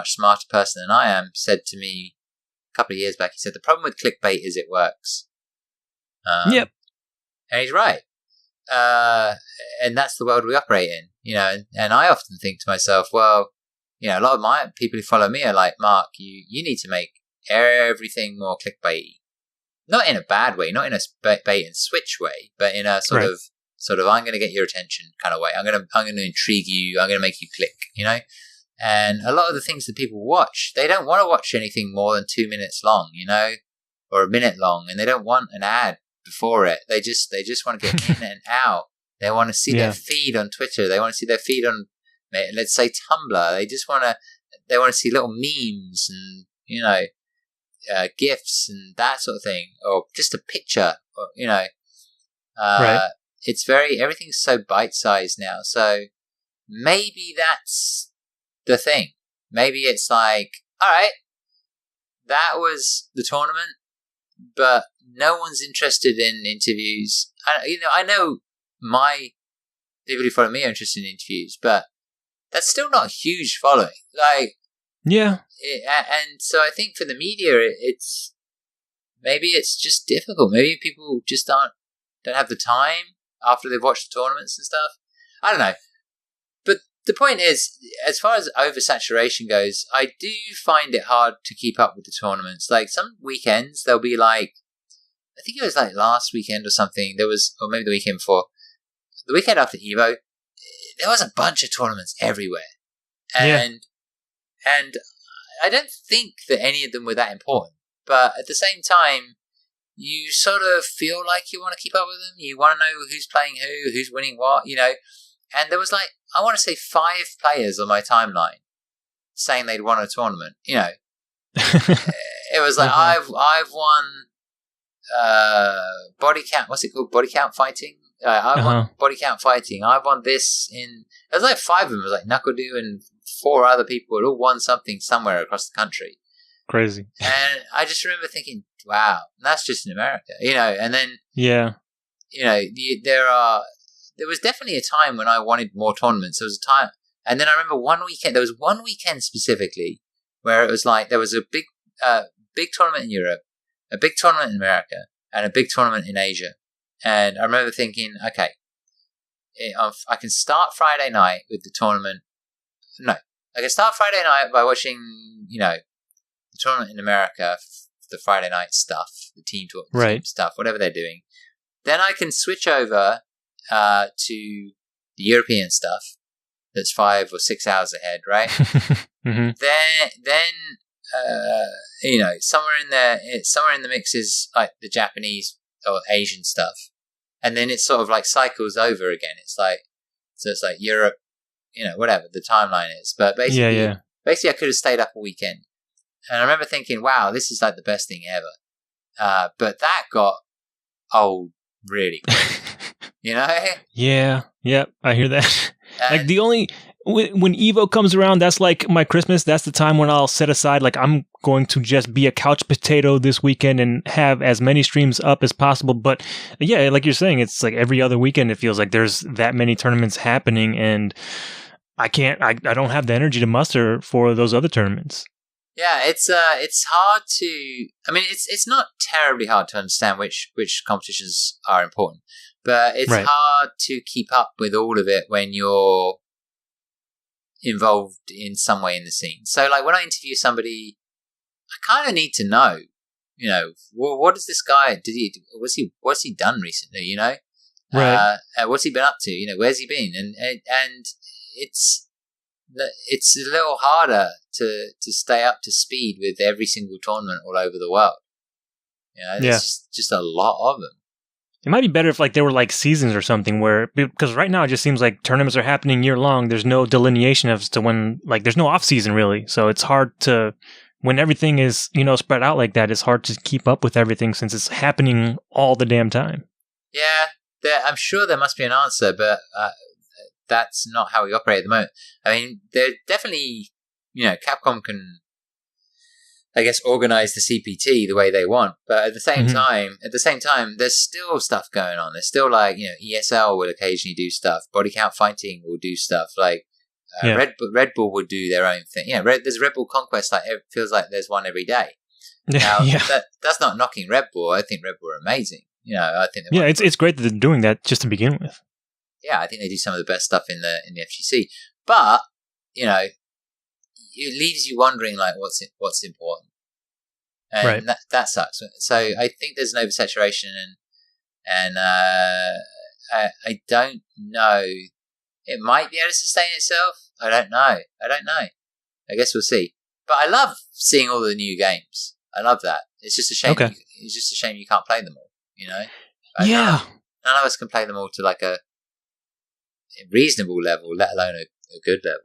smarter person than I am, said to me a couple of years back. He said the problem with clickbait is it works. Yep, and he's right. And that's the world we operate in, and I often think to myself, well, a lot of my people who follow me are like, Mark, you need to make everything more clickbaity. Not in a bad way, not in a bait and switch way, but in a sort of sort of I'm going to get your attention kind of way. I'm going to intrigue you. I'm going to make you click, you know. And a lot of the things that people watch, they don't want to watch anything more than 2 minutes long, you know, or a minute long, and they don't want an ad before it. They just want to get in and out. They want to see their feed on Twitter. They want to see their feed on, let's say, Tumblr. They want to see little memes and, you know, GIFs and that sort of thing, or just a picture, or, you know. Right. Everything's so bite-sized now. So maybe that's the thing. Maybe it's like, all right, that was the tournament, but no one's interested in interviews. I know my people who follow me are interested in interviews, but that's still not a huge following. Like, yeah. And so I think for the media, it's just difficult. Maybe people just don't have the time after they've watched the tournaments and stuff. I don't know. But the point is, as far as oversaturation goes, I do find it hard to keep up with the tournaments. Like some weekends, there'll be like, I think it was like last weekend or something. Or maybe the weekend before. The weekend after Evo, there was a bunch of tournaments everywhere. And I don't think that any of them were that important. But at the same time, you sort of feel like you want to keep up with them. You want to know who's playing who's winning what, you know. And there was like, I want to say 5 players on my timeline saying they'd won a tournament, you know. It was like, I've won body count, what's it called? Body count fighting? I won body count fighting. I've won this in, there was like 5 of them. It was like Knuckledoo and 4 other people had all won something somewhere across the country. Crazy. And I just remember thinking, wow, that's just in America, you know. And then, you know, there was definitely a time when I wanted more tournaments. There was a time, and then I remember there was one weekend specifically where it was like there was a big tournament in Europe, a big tournament in America, and a big tournament in Asia. And I remember thinking, okay, I can start Friday night with the tournament. No, I can start Friday night by watching, you know, the tournament in America, the Friday night stuff, the team stuff, whatever they're doing. Then I can switch over to the European stuff that's 5 or 6 hours ahead, right? Mm-hmm. Then you know, somewhere in the mix is like the Japanese or Asian stuff, and then it sort of like cycles over again. It's like Europe, you know, whatever the timeline is. But basically, I could have stayed up a weekend, and I remember thinking, wow, this is like the best thing ever. But that got old really quick. You know? Yeah. Yep. I hear that. Like when Evo comes around, that's like my Christmas. That's the time when I'll set aside, like, I'm going to just be a couch potato this weekend and have as many streams up as possible. But yeah, like you're saying, it's like every other weekend, it feels like there's that many tournaments happening, and I don't have the energy to muster for those other tournaments. Yeah, it's hard to, I mean, it's not terribly hard to understand which competitions are important, but it's hard to keep up with all of it when you're involved in some way in the scene. So like when I interview somebody, I kind of need to know, you know, well, what is this guy, what's he done recently, you know? Right. What's he been up to? You know, where's he been? And it's a little harder to stay up to speed with every single tournament all over the world. You know, there's just a lot of them. It might be better if like there were like seasons or something because right now it just seems like tournaments are happening year long. There's no delineation as to when, like, there's no off season really. So it's hard to, when everything is, you know, spread out like that, it's hard to keep up with everything since it's happening all the damn time. Yeah, I'm sure there must be an answer, but that's not how we operate at the moment. I mean, there definitely, you know, Capcom can, I guess, organize the CPT the way they want, but at the same time, there's still stuff going on. There's still, like, you know, ESL will occasionally do stuff. Body count fighting will do stuff. Like Red Bull would do their own thing. Yeah, there's Red Bull Conquest. Like, it feels like there's one every day. Now, that's not knocking Red Bull. I think Red Bull are amazing. You know, I think it's great that they're doing that just to begin with. Yeah, I think they do some of the best stuff in the FGC. But, you know, it leaves you wondering, like, what's important. And that sucks. So I think there's an oversaturation, and I don't know. It might be able to sustain itself. I don't know. I guess we'll see. But I love seeing all the new games. I love that. It's just a shame. Okay. It's just a shame you can't play them all. Yeah. None of us can play them all to like a reasonable level, let alone a good level.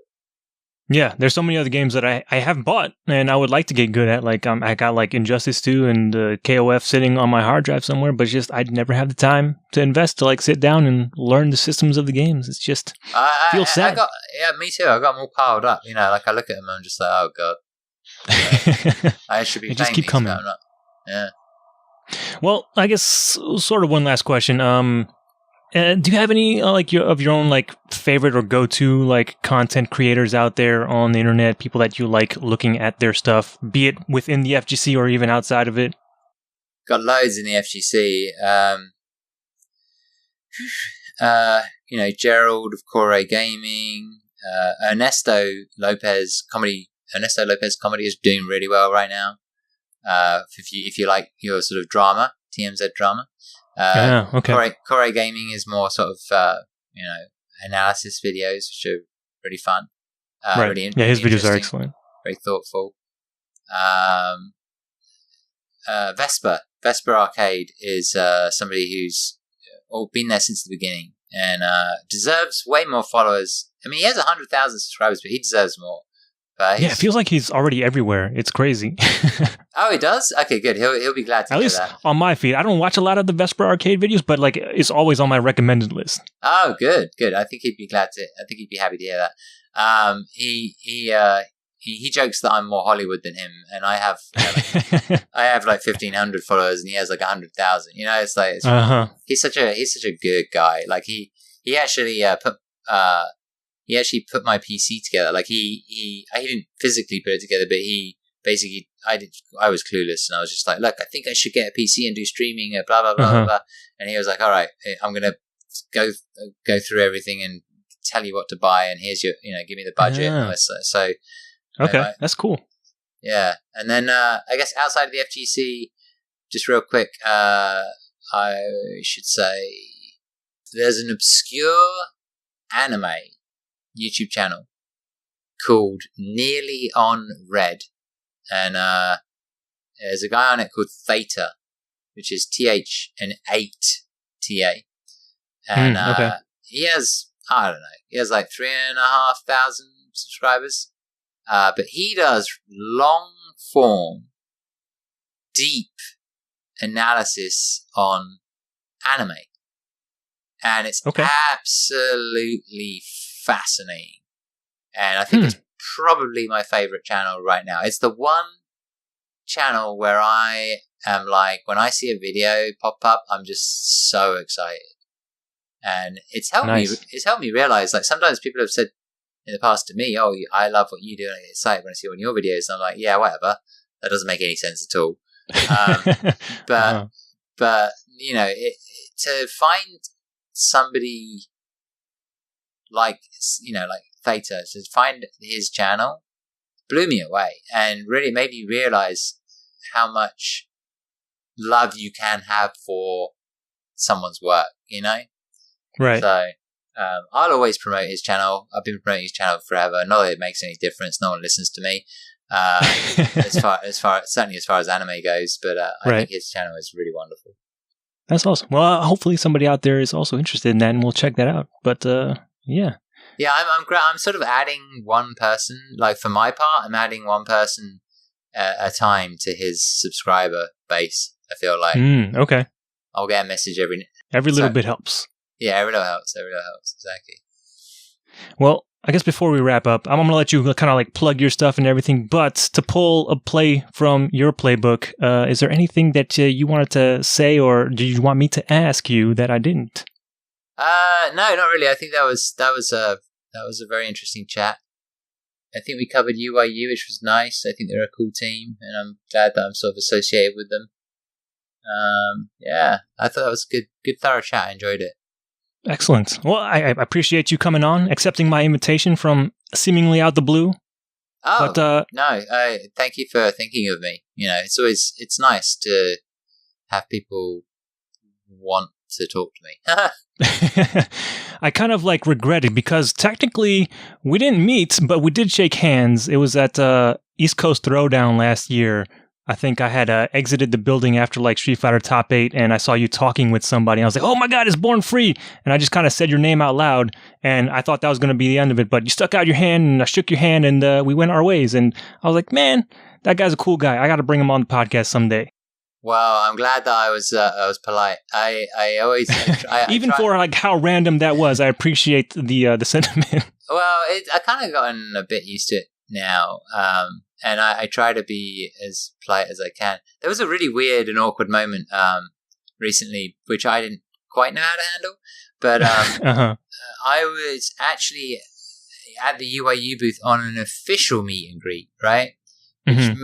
Yeah, there's so many other games that I haven't bought and I would like to get good at. Like I got like Injustice 2 and KOF sitting on my hard drive somewhere, but it's just I'd never have the time to invest to like sit down and learn the systems of the games. It's just feels sad. Me too. I got them all piled up. Like I look at them and I'm just like, oh god, I should be playing just keep these, coming. But I'm not. Yeah. Well, I guess sort of one last question. Do you have any of your own like favorite or go-to like content creators out there on the internet? People that you like looking at their stuff, be it within the FGC or even outside of it. Got loads in the FGC. Gerald of Core Gaming, Ernesto Lopez comedy. Ernesto Lopez comedy is doing really well right now. If you like your sort of drama, TMZ drama. Okay. Core Gaming is more sort of analysis videos, which are pretty fun. Right. Really his videos are excellent. Very thoughtful. Vesper Arcade is somebody who's been there since the beginning and deserves way more followers. I mean, he has 100,000 subscribers, but he deserves more. Yeah, it feels like he's already everywhere. It's crazy. Oh, he does? Okay, good. He'll be glad to hear that. At least on my feed. I don't watch a lot of the Vesper Arcade videos, but like it's always on my recommended list. Oh, good. I think he'd be happy to hear that. He jokes that I'm more Hollywood than him, and I have like 1,500 followers, and he has like 100,000. It's like he's such a good guy. Like he actually put my PC together. Like he didn't physically put it together, but he basically I was clueless, and I was just like, look, I think I should get a PC and do streaming, blah blah blah blah blah. And he was like, all right, I'm gonna go through everything and tell you what to buy, and here's your give me the budget. So okay, that's cool. Yeah, and then I guess outside of the FGC, just real quick, I should say there's an obscure anime YouTube channel called Nearly on Red, and there's a guy on it called Theta, which is TH and 8TA, and he has like 3,500 subscribers, but he does long form, deep analysis on anime, and it's absolutely fascinating, and I think it's probably my favorite channel right now. It's the one channel where I am like, when I see a video pop up, I'm just so excited, and it's helped me realize, like, sometimes people have said in the past to me, oh, I love what you do, and I get excited when I see one of your videos, and I'm like, yeah, whatever, that doesn't make any sense at all. But to find somebody like Theta, to find his channel blew me away, and really made me realize how much love you can have for someone's work, Right. So I'll always promote his channel. I've been promoting his channel forever. Not that it makes any difference. No one listens to me. Certainly as far as anime goes, but I think his channel is really wonderful. That's awesome. Well, hopefully somebody out there is also interested in that, and we'll check that out. But yeah. Yeah, I'm sort of adding one person. Like, for my part, I'm adding one person at a time to his subscriber base. I feel like okay. I'll get a message every little bit helps. Yeah, every little helps. Exactly. Well, I guess before we wrap up, I'm going to let you kind of like plug your stuff and everything, but to pull a play from your playbook, is there anything that you wanted to say, or do you want me to ask you that I didn't? No, not really. I think that was a very interesting chat. I think we covered UYU, which was nice. I think they're a cool team, and I'm glad that I'm sort of associated with them. Yeah, I thought that was a good thorough chat. I enjoyed it. Excellent. Well, I appreciate you coming on, accepting my invitation from seemingly out the blue. Oh, but, no, thank you for thinking of me. It's nice to have people want to talk to me. I kind of like regret it because technically we didn't meet, but we did shake hands. It was at East Coast Throwdown last year. I think I had exited the building after like Street Fighter Top 8, and I saw you talking with somebody. I was like, oh my God, it's BornFree. And I just kind of said your name out loud, and I thought that was going to be the end of it. But you stuck out your hand, and I shook your hand, and we went our ways. And I was like, man, that guy's a cool guy. I got to bring him on the podcast someday. Well, I'm glad that I was polite. I always even for like how random that was, I appreciate the sentiment. Well, I kind of gotten a bit used to it now. And I try to be as polite as I can. There was a really weird and awkward moment recently, which I didn't quite know how to handle. But I was actually at the UIU booth on an official meet and greet, right?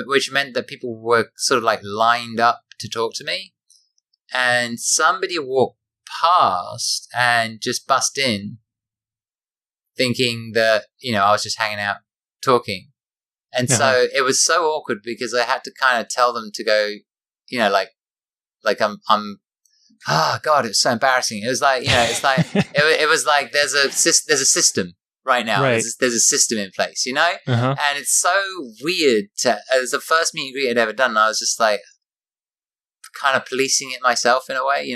Which meant that people were sort of like lined up to talk to me. And somebody walked past and just bust in thinking that, I was just hanging out talking. And so it was so awkward because I had to kind of tell them to go, like I'm, oh God, it was so embarrassing. It was like, it's like, it was like, there's a system right now. Right. There's a system in place, and it's so weird it was the first meet and greet I'd ever done. And I was just like kind of policing it myself in a way,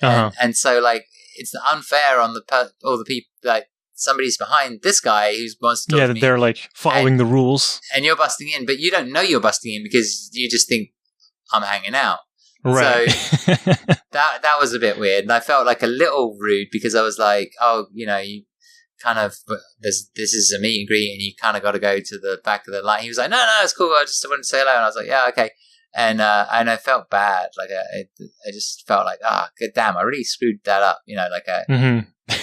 and so like, it's unfair on all the people, like, somebody's behind this guy who wants to talk to me. They're like following the rules. And you're busting in, but you don't know you're busting in because you just think I'm hanging out. Right. So that was a bit weird. And I felt like a little rude because I was like, oh, you kind of, this is a meet and greet and you kind of got to go to the back of the line. He was like, no, it's cool. I just wanted to say hello. And I was like, yeah, okay. And I felt bad. Like I just felt like, good damn, I really screwed that up.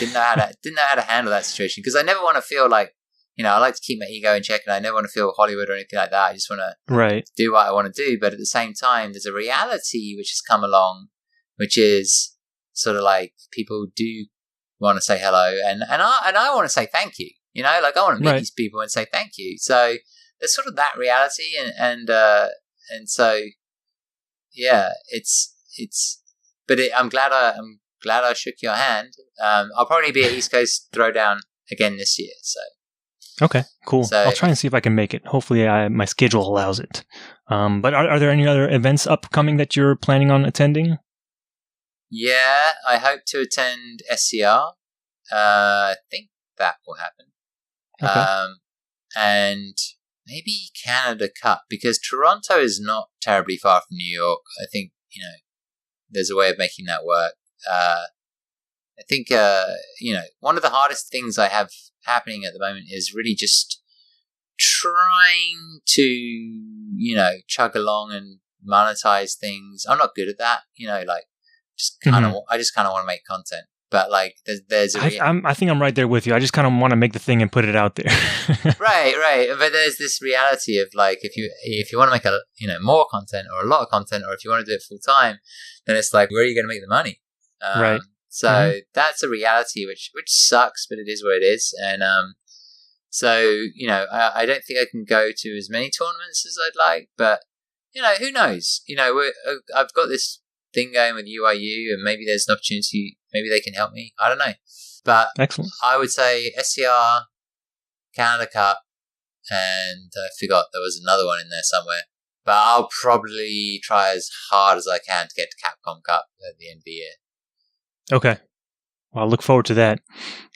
Didn't know how to handle that situation because I never want to feel like, I like to keep my ego in check and I never want to feel Hollywood or anything like that. I just want to do what I want to do. But at the same time, there's a reality which has come along, which is sort of like people do want to say hello and I want to say thank you. Like I want to meet these people and say thank you. So there's sort of that reality and so yeah, but I'm glad I shook your hand. I'll probably be at East Coast Throwdown again this year. So okay, cool. So, I'll try and see if I can make it. Hopefully, my schedule allows it. But are there any other events upcoming that you're planning on attending? Yeah, I hope to attend SCR. I think that will happen. Okay. And maybe Canada Cup because Toronto is not terribly far from New York. I think there's a way of making that work. I think, one of the hardest things I have happening at the moment is really just trying to, chug along and monetize things. I'm not good at that, I just kind of want to make content. But like, there's I think I'm right there with you. I just kind of want to make the thing and put it out there. Right. But there's this reality of like, if you want to make more content or a lot of content, or if you want to do it full time, then it's like, where are you going to make the money? Right. So that's a reality which sucks, but it is what it is. And so I don't think I can go to as many tournaments as I'd like, but who knows? I've got this thing going with UIU, and maybe there's an opportunity. Maybe they can help me. I don't know, but excellent. I would say SCR, Canada Cup, and I forgot there was another one in there somewhere. But I'll probably try as hard as I can to get to Capcom Cup at the end of the year. Okay. Well, I look forward to that.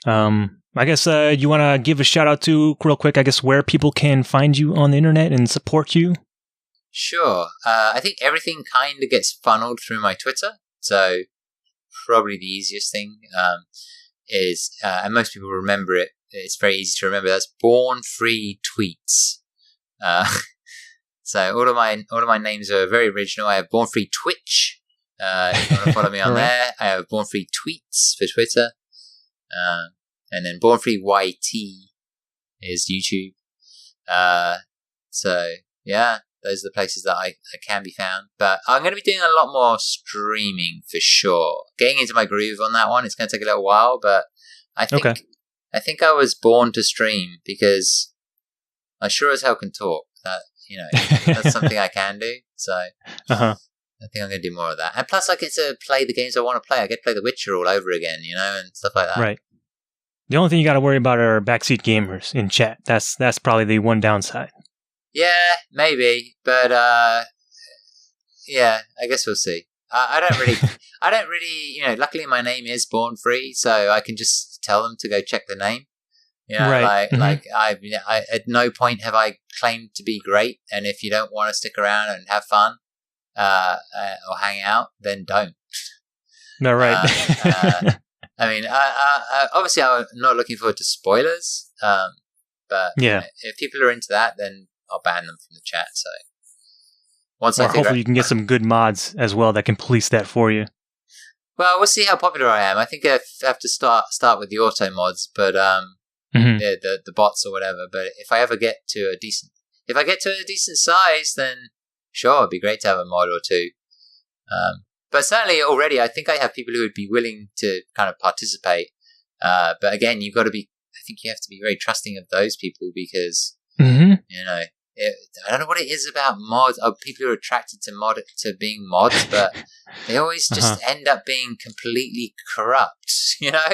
I guess you want to give a shout out to, real quick, I guess, where people can find you on the internet and support you? Sure. I think everything kind of gets funneled through my Twitter. So probably the easiest thing is, and most people remember it, it's very easy to remember, that's BornFree Tweets. So all of my names are very original. I have BornFree Twitch. If you want to follow me on there, I have BornFree Tweets for Twitter, and then BornFree YT is YouTube. So yeah, those are the places that I can be found. But I'm going to be doing a lot more streaming for sure. Getting into my groove on that one. It's going to take a little while, but I think I was born to stream because I sure as hell can talk. That that's something I can do. So. I think I'm going to do more of that. And plus, I get to play the games I want to play. I get to play The Witcher all over again, and stuff like that. Right. The only thing you got to worry about are backseat gamers in chat. That's probably the one downside. Yeah, maybe, but yeah, I guess we'll see. I don't really, luckily my name is BornFree, so I can just tell them to go check the name. Right. Like I at no point have I claimed to be great, and if you don't want to stick around and have fun, or hang out, then don't. No, right. I mean, obviously I'm not looking forward to spoilers, but yeah, if people are into that, then I'll ban them from the chat. So hopefully you can get some good mods as well that can police that for you. Well, we'll see how popular I am. I think I have to start with the auto mods, but the bots or whatever. But if I ever get to a decent size, then sure, it'd be great to have a mod or two. But certainly already, I think I have people who would be willing to kind of participate. But again, I think you have to be very trusting of those people because, I don't know what it is about mods. People who are attracted to being mods, but they always just end up being completely corrupt,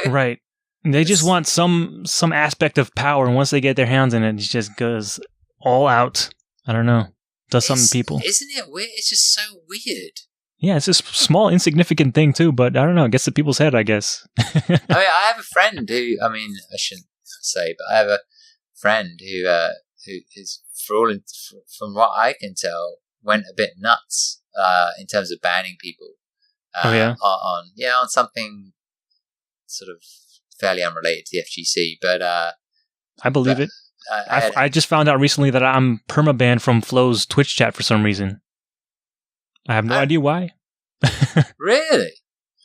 Right. They just want some aspect of power, and once they get their hands in it, it just goes all out. I don't know. Does some people. Isn't it weird? It's just so weird. Yeah, it's a small, insignificant thing too, but I don't know. It gets to people's head, I guess. I have a friend who, I shouldn't say, but I have a friend who is, from what I can tell, went a bit nuts in terms of banning people. On something sort of fairly unrelated to the FGC, but I believe it. I just found out recently that I'm permabanned from Flo's Twitch chat for some reason. I have no idea why. Really?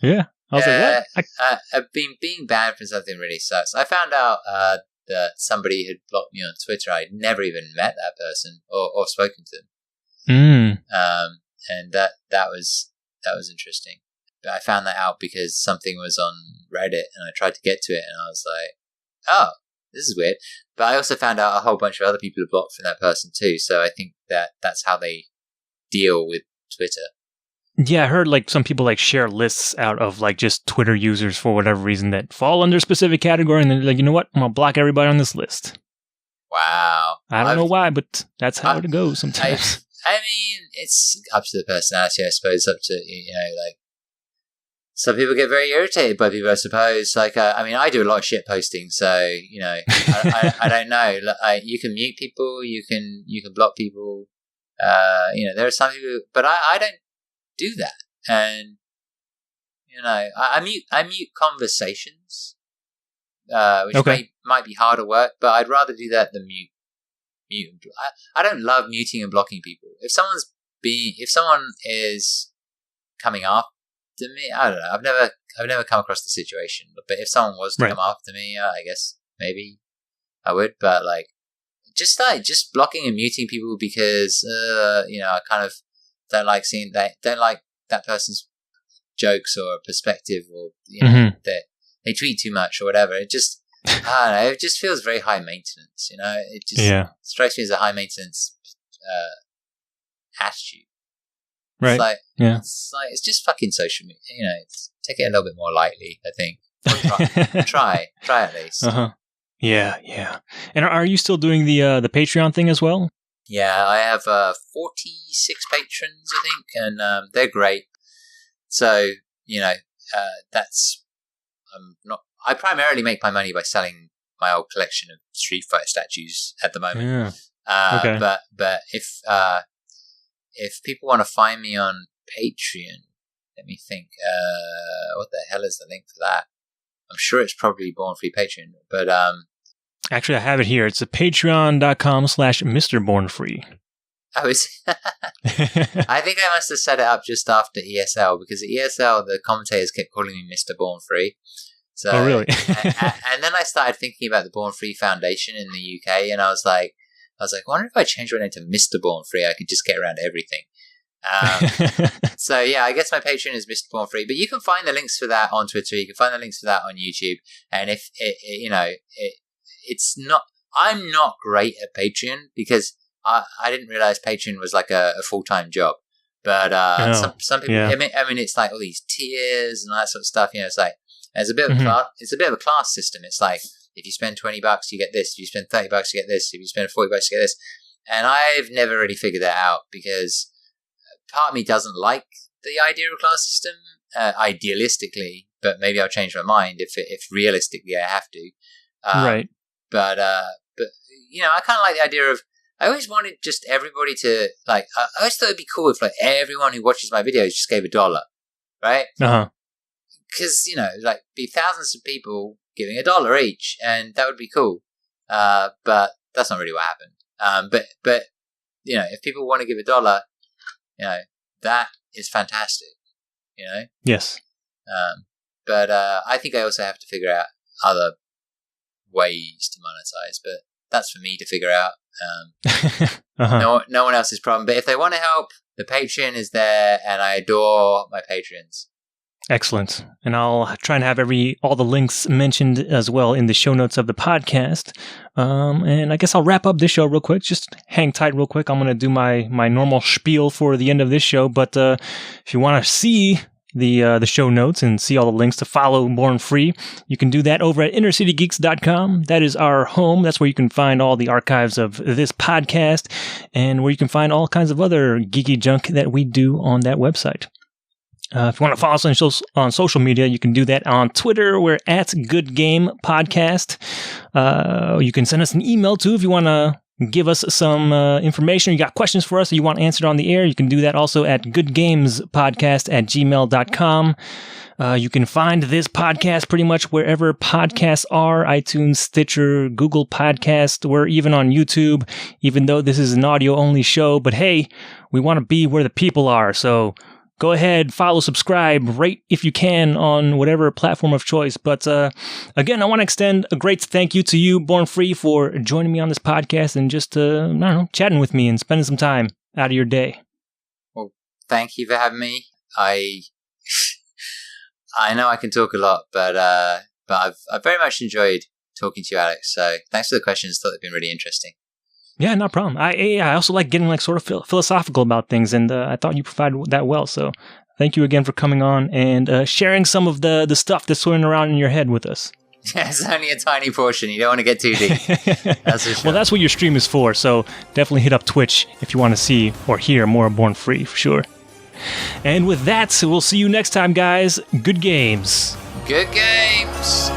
Yeah. I was like, what? Being banned from something really sucks. I found out that somebody had blocked me on Twitter. I'd never even met that person or spoken to them. And that was interesting. But I found that out because something was on Reddit and I tried to get to it and I was like, oh, this is weird. But I also found out a whole bunch of other people are blocked from that person too. So I think that's how they deal with Twitter. Yeah, I heard some people share lists out of just Twitter users for whatever reason that fall under a specific category, and they're like, you know what, I'm gonna block everybody on this list. Wow. I don't know why, but that's how it goes sometimes. I mean, it's up to the personality, I suppose. Up to some people get very irritated by people, I suppose. I do a lot of shit posting, so I don't know. You can mute people, you can block people. There are some people, but I don't do that, and I mute conversations, which might be harder work, but I'd rather do that than mute. I don't love muting and blocking people. If someone is coming after me, I don't know. I've never come across the situation, but if someone was to come after me, I guess maybe I would, but just blocking and muting people because I kind of don't like that person's jokes or perspective, or that they tweet too much or whatever. It just I don't know, it just feels very high maintenance. It just strikes me as a high maintenance attitude. Right? It's just fucking social media. Take it a little bit more lightly, I think. Try at least. Yeah. And are you still doing the Patreon thing as well? Yeah, I have 46 patrons, I think, and they're great. So, that's I primarily make my money by selling my old collection of Street Fighter statues at the moment. Yeah. But if people want to find me on Patreon, let me think. What the hell is the link for that? I'm sure it's probably BornFree Patreon, but actually, I have it here. It's patreon.com/MrBornFree. Oh, is I think I must have set it up just after ESL, because at ESL, the commentators kept calling me Mr. BornFree. So, oh, really? and then I started thinking about the BornFree Foundation in the UK, and I was like, I wonder if I change my name to Mr. BornFree, I could just get around everything. So yeah, I guess my Patreon is Mr. BornFree, but you can find the links for that on Twitter. You can find the links for that on YouTube. And if it's not, I'm not great at Patreon because I didn't realize Patreon was like a full-time job. But some people, I mean, it's like all these tiers and all that sort of stuff. It's like it's a bit of a class system. It's like if you spend $20, you get this. If you spend $30, you get this. If you spend $40, you get this. And I've never really figured that out because part of me doesn't like the idea of a class system idealistically, but maybe I'll change my mind if realistically I have to. Right. But I kind of like the idea of. I always wanted just everybody to like. I always thought it'd be cool if like everyone who watches my videos just gave $1, right? Because like be thousands of people giving $1 each, and that would be cool. But that's not really what happened. But if people want to give $1, that is fantastic. Yes. But I think I also have to figure out other ways to monetize, but that's for me to figure out. No one else's problem. But if they want to help, the Patreon is there, and I adore my patrons. Excellent. And I'll try and have all the links mentioned as well in the show notes of the podcast. And I guess I'll wrap up this show real quick. Just hang tight real quick. I'm going to do my normal spiel for the end of this show. But if you want to see the show notes and see all the links to follow BornFree, you can do that over at innercitygeeks.com. That is our home. That's where you can find all the archives of this podcast and where you can find all kinds of other geeky junk that we do on that website. If you want to follow us on social media, you can do that on Twitter. We're at Good Game Podcast. You can send us an email too if you want to give us some information. You got questions for us that you want answered on the air. You can do that also at goodgamespodcast@gmail.com. You can find this podcast pretty much wherever podcasts are: iTunes, Stitcher, Google Podcast. We're even on YouTube, even though this is an audio-only show. But hey, we want to be where the people are, so go ahead, follow, subscribe, rate if you can on whatever platform of choice. But again, I want to extend a great thank you to you, BornFree, for joining me on this podcast and just, chatting with me and spending some time out of your day. Well, thank you for having me. I know I can talk a lot, but I've very much enjoyed talking to you, Alex. So thanks for the questions. Thought they've been really interesting. Yeah, no problem. I also like getting sort of philosophical about things, and I thought you provided that well. So thank you again for coming on and sharing some of the stuff that's swimming around in your head with us. Yeah, it's only a tiny portion. You don't want to get too deep. That's for sure. Well, that's what your stream is for. So definitely hit up Twitch if you want to see or hear more of BornFree for sure. And with that, we'll see you next time, guys. Good games. Good games.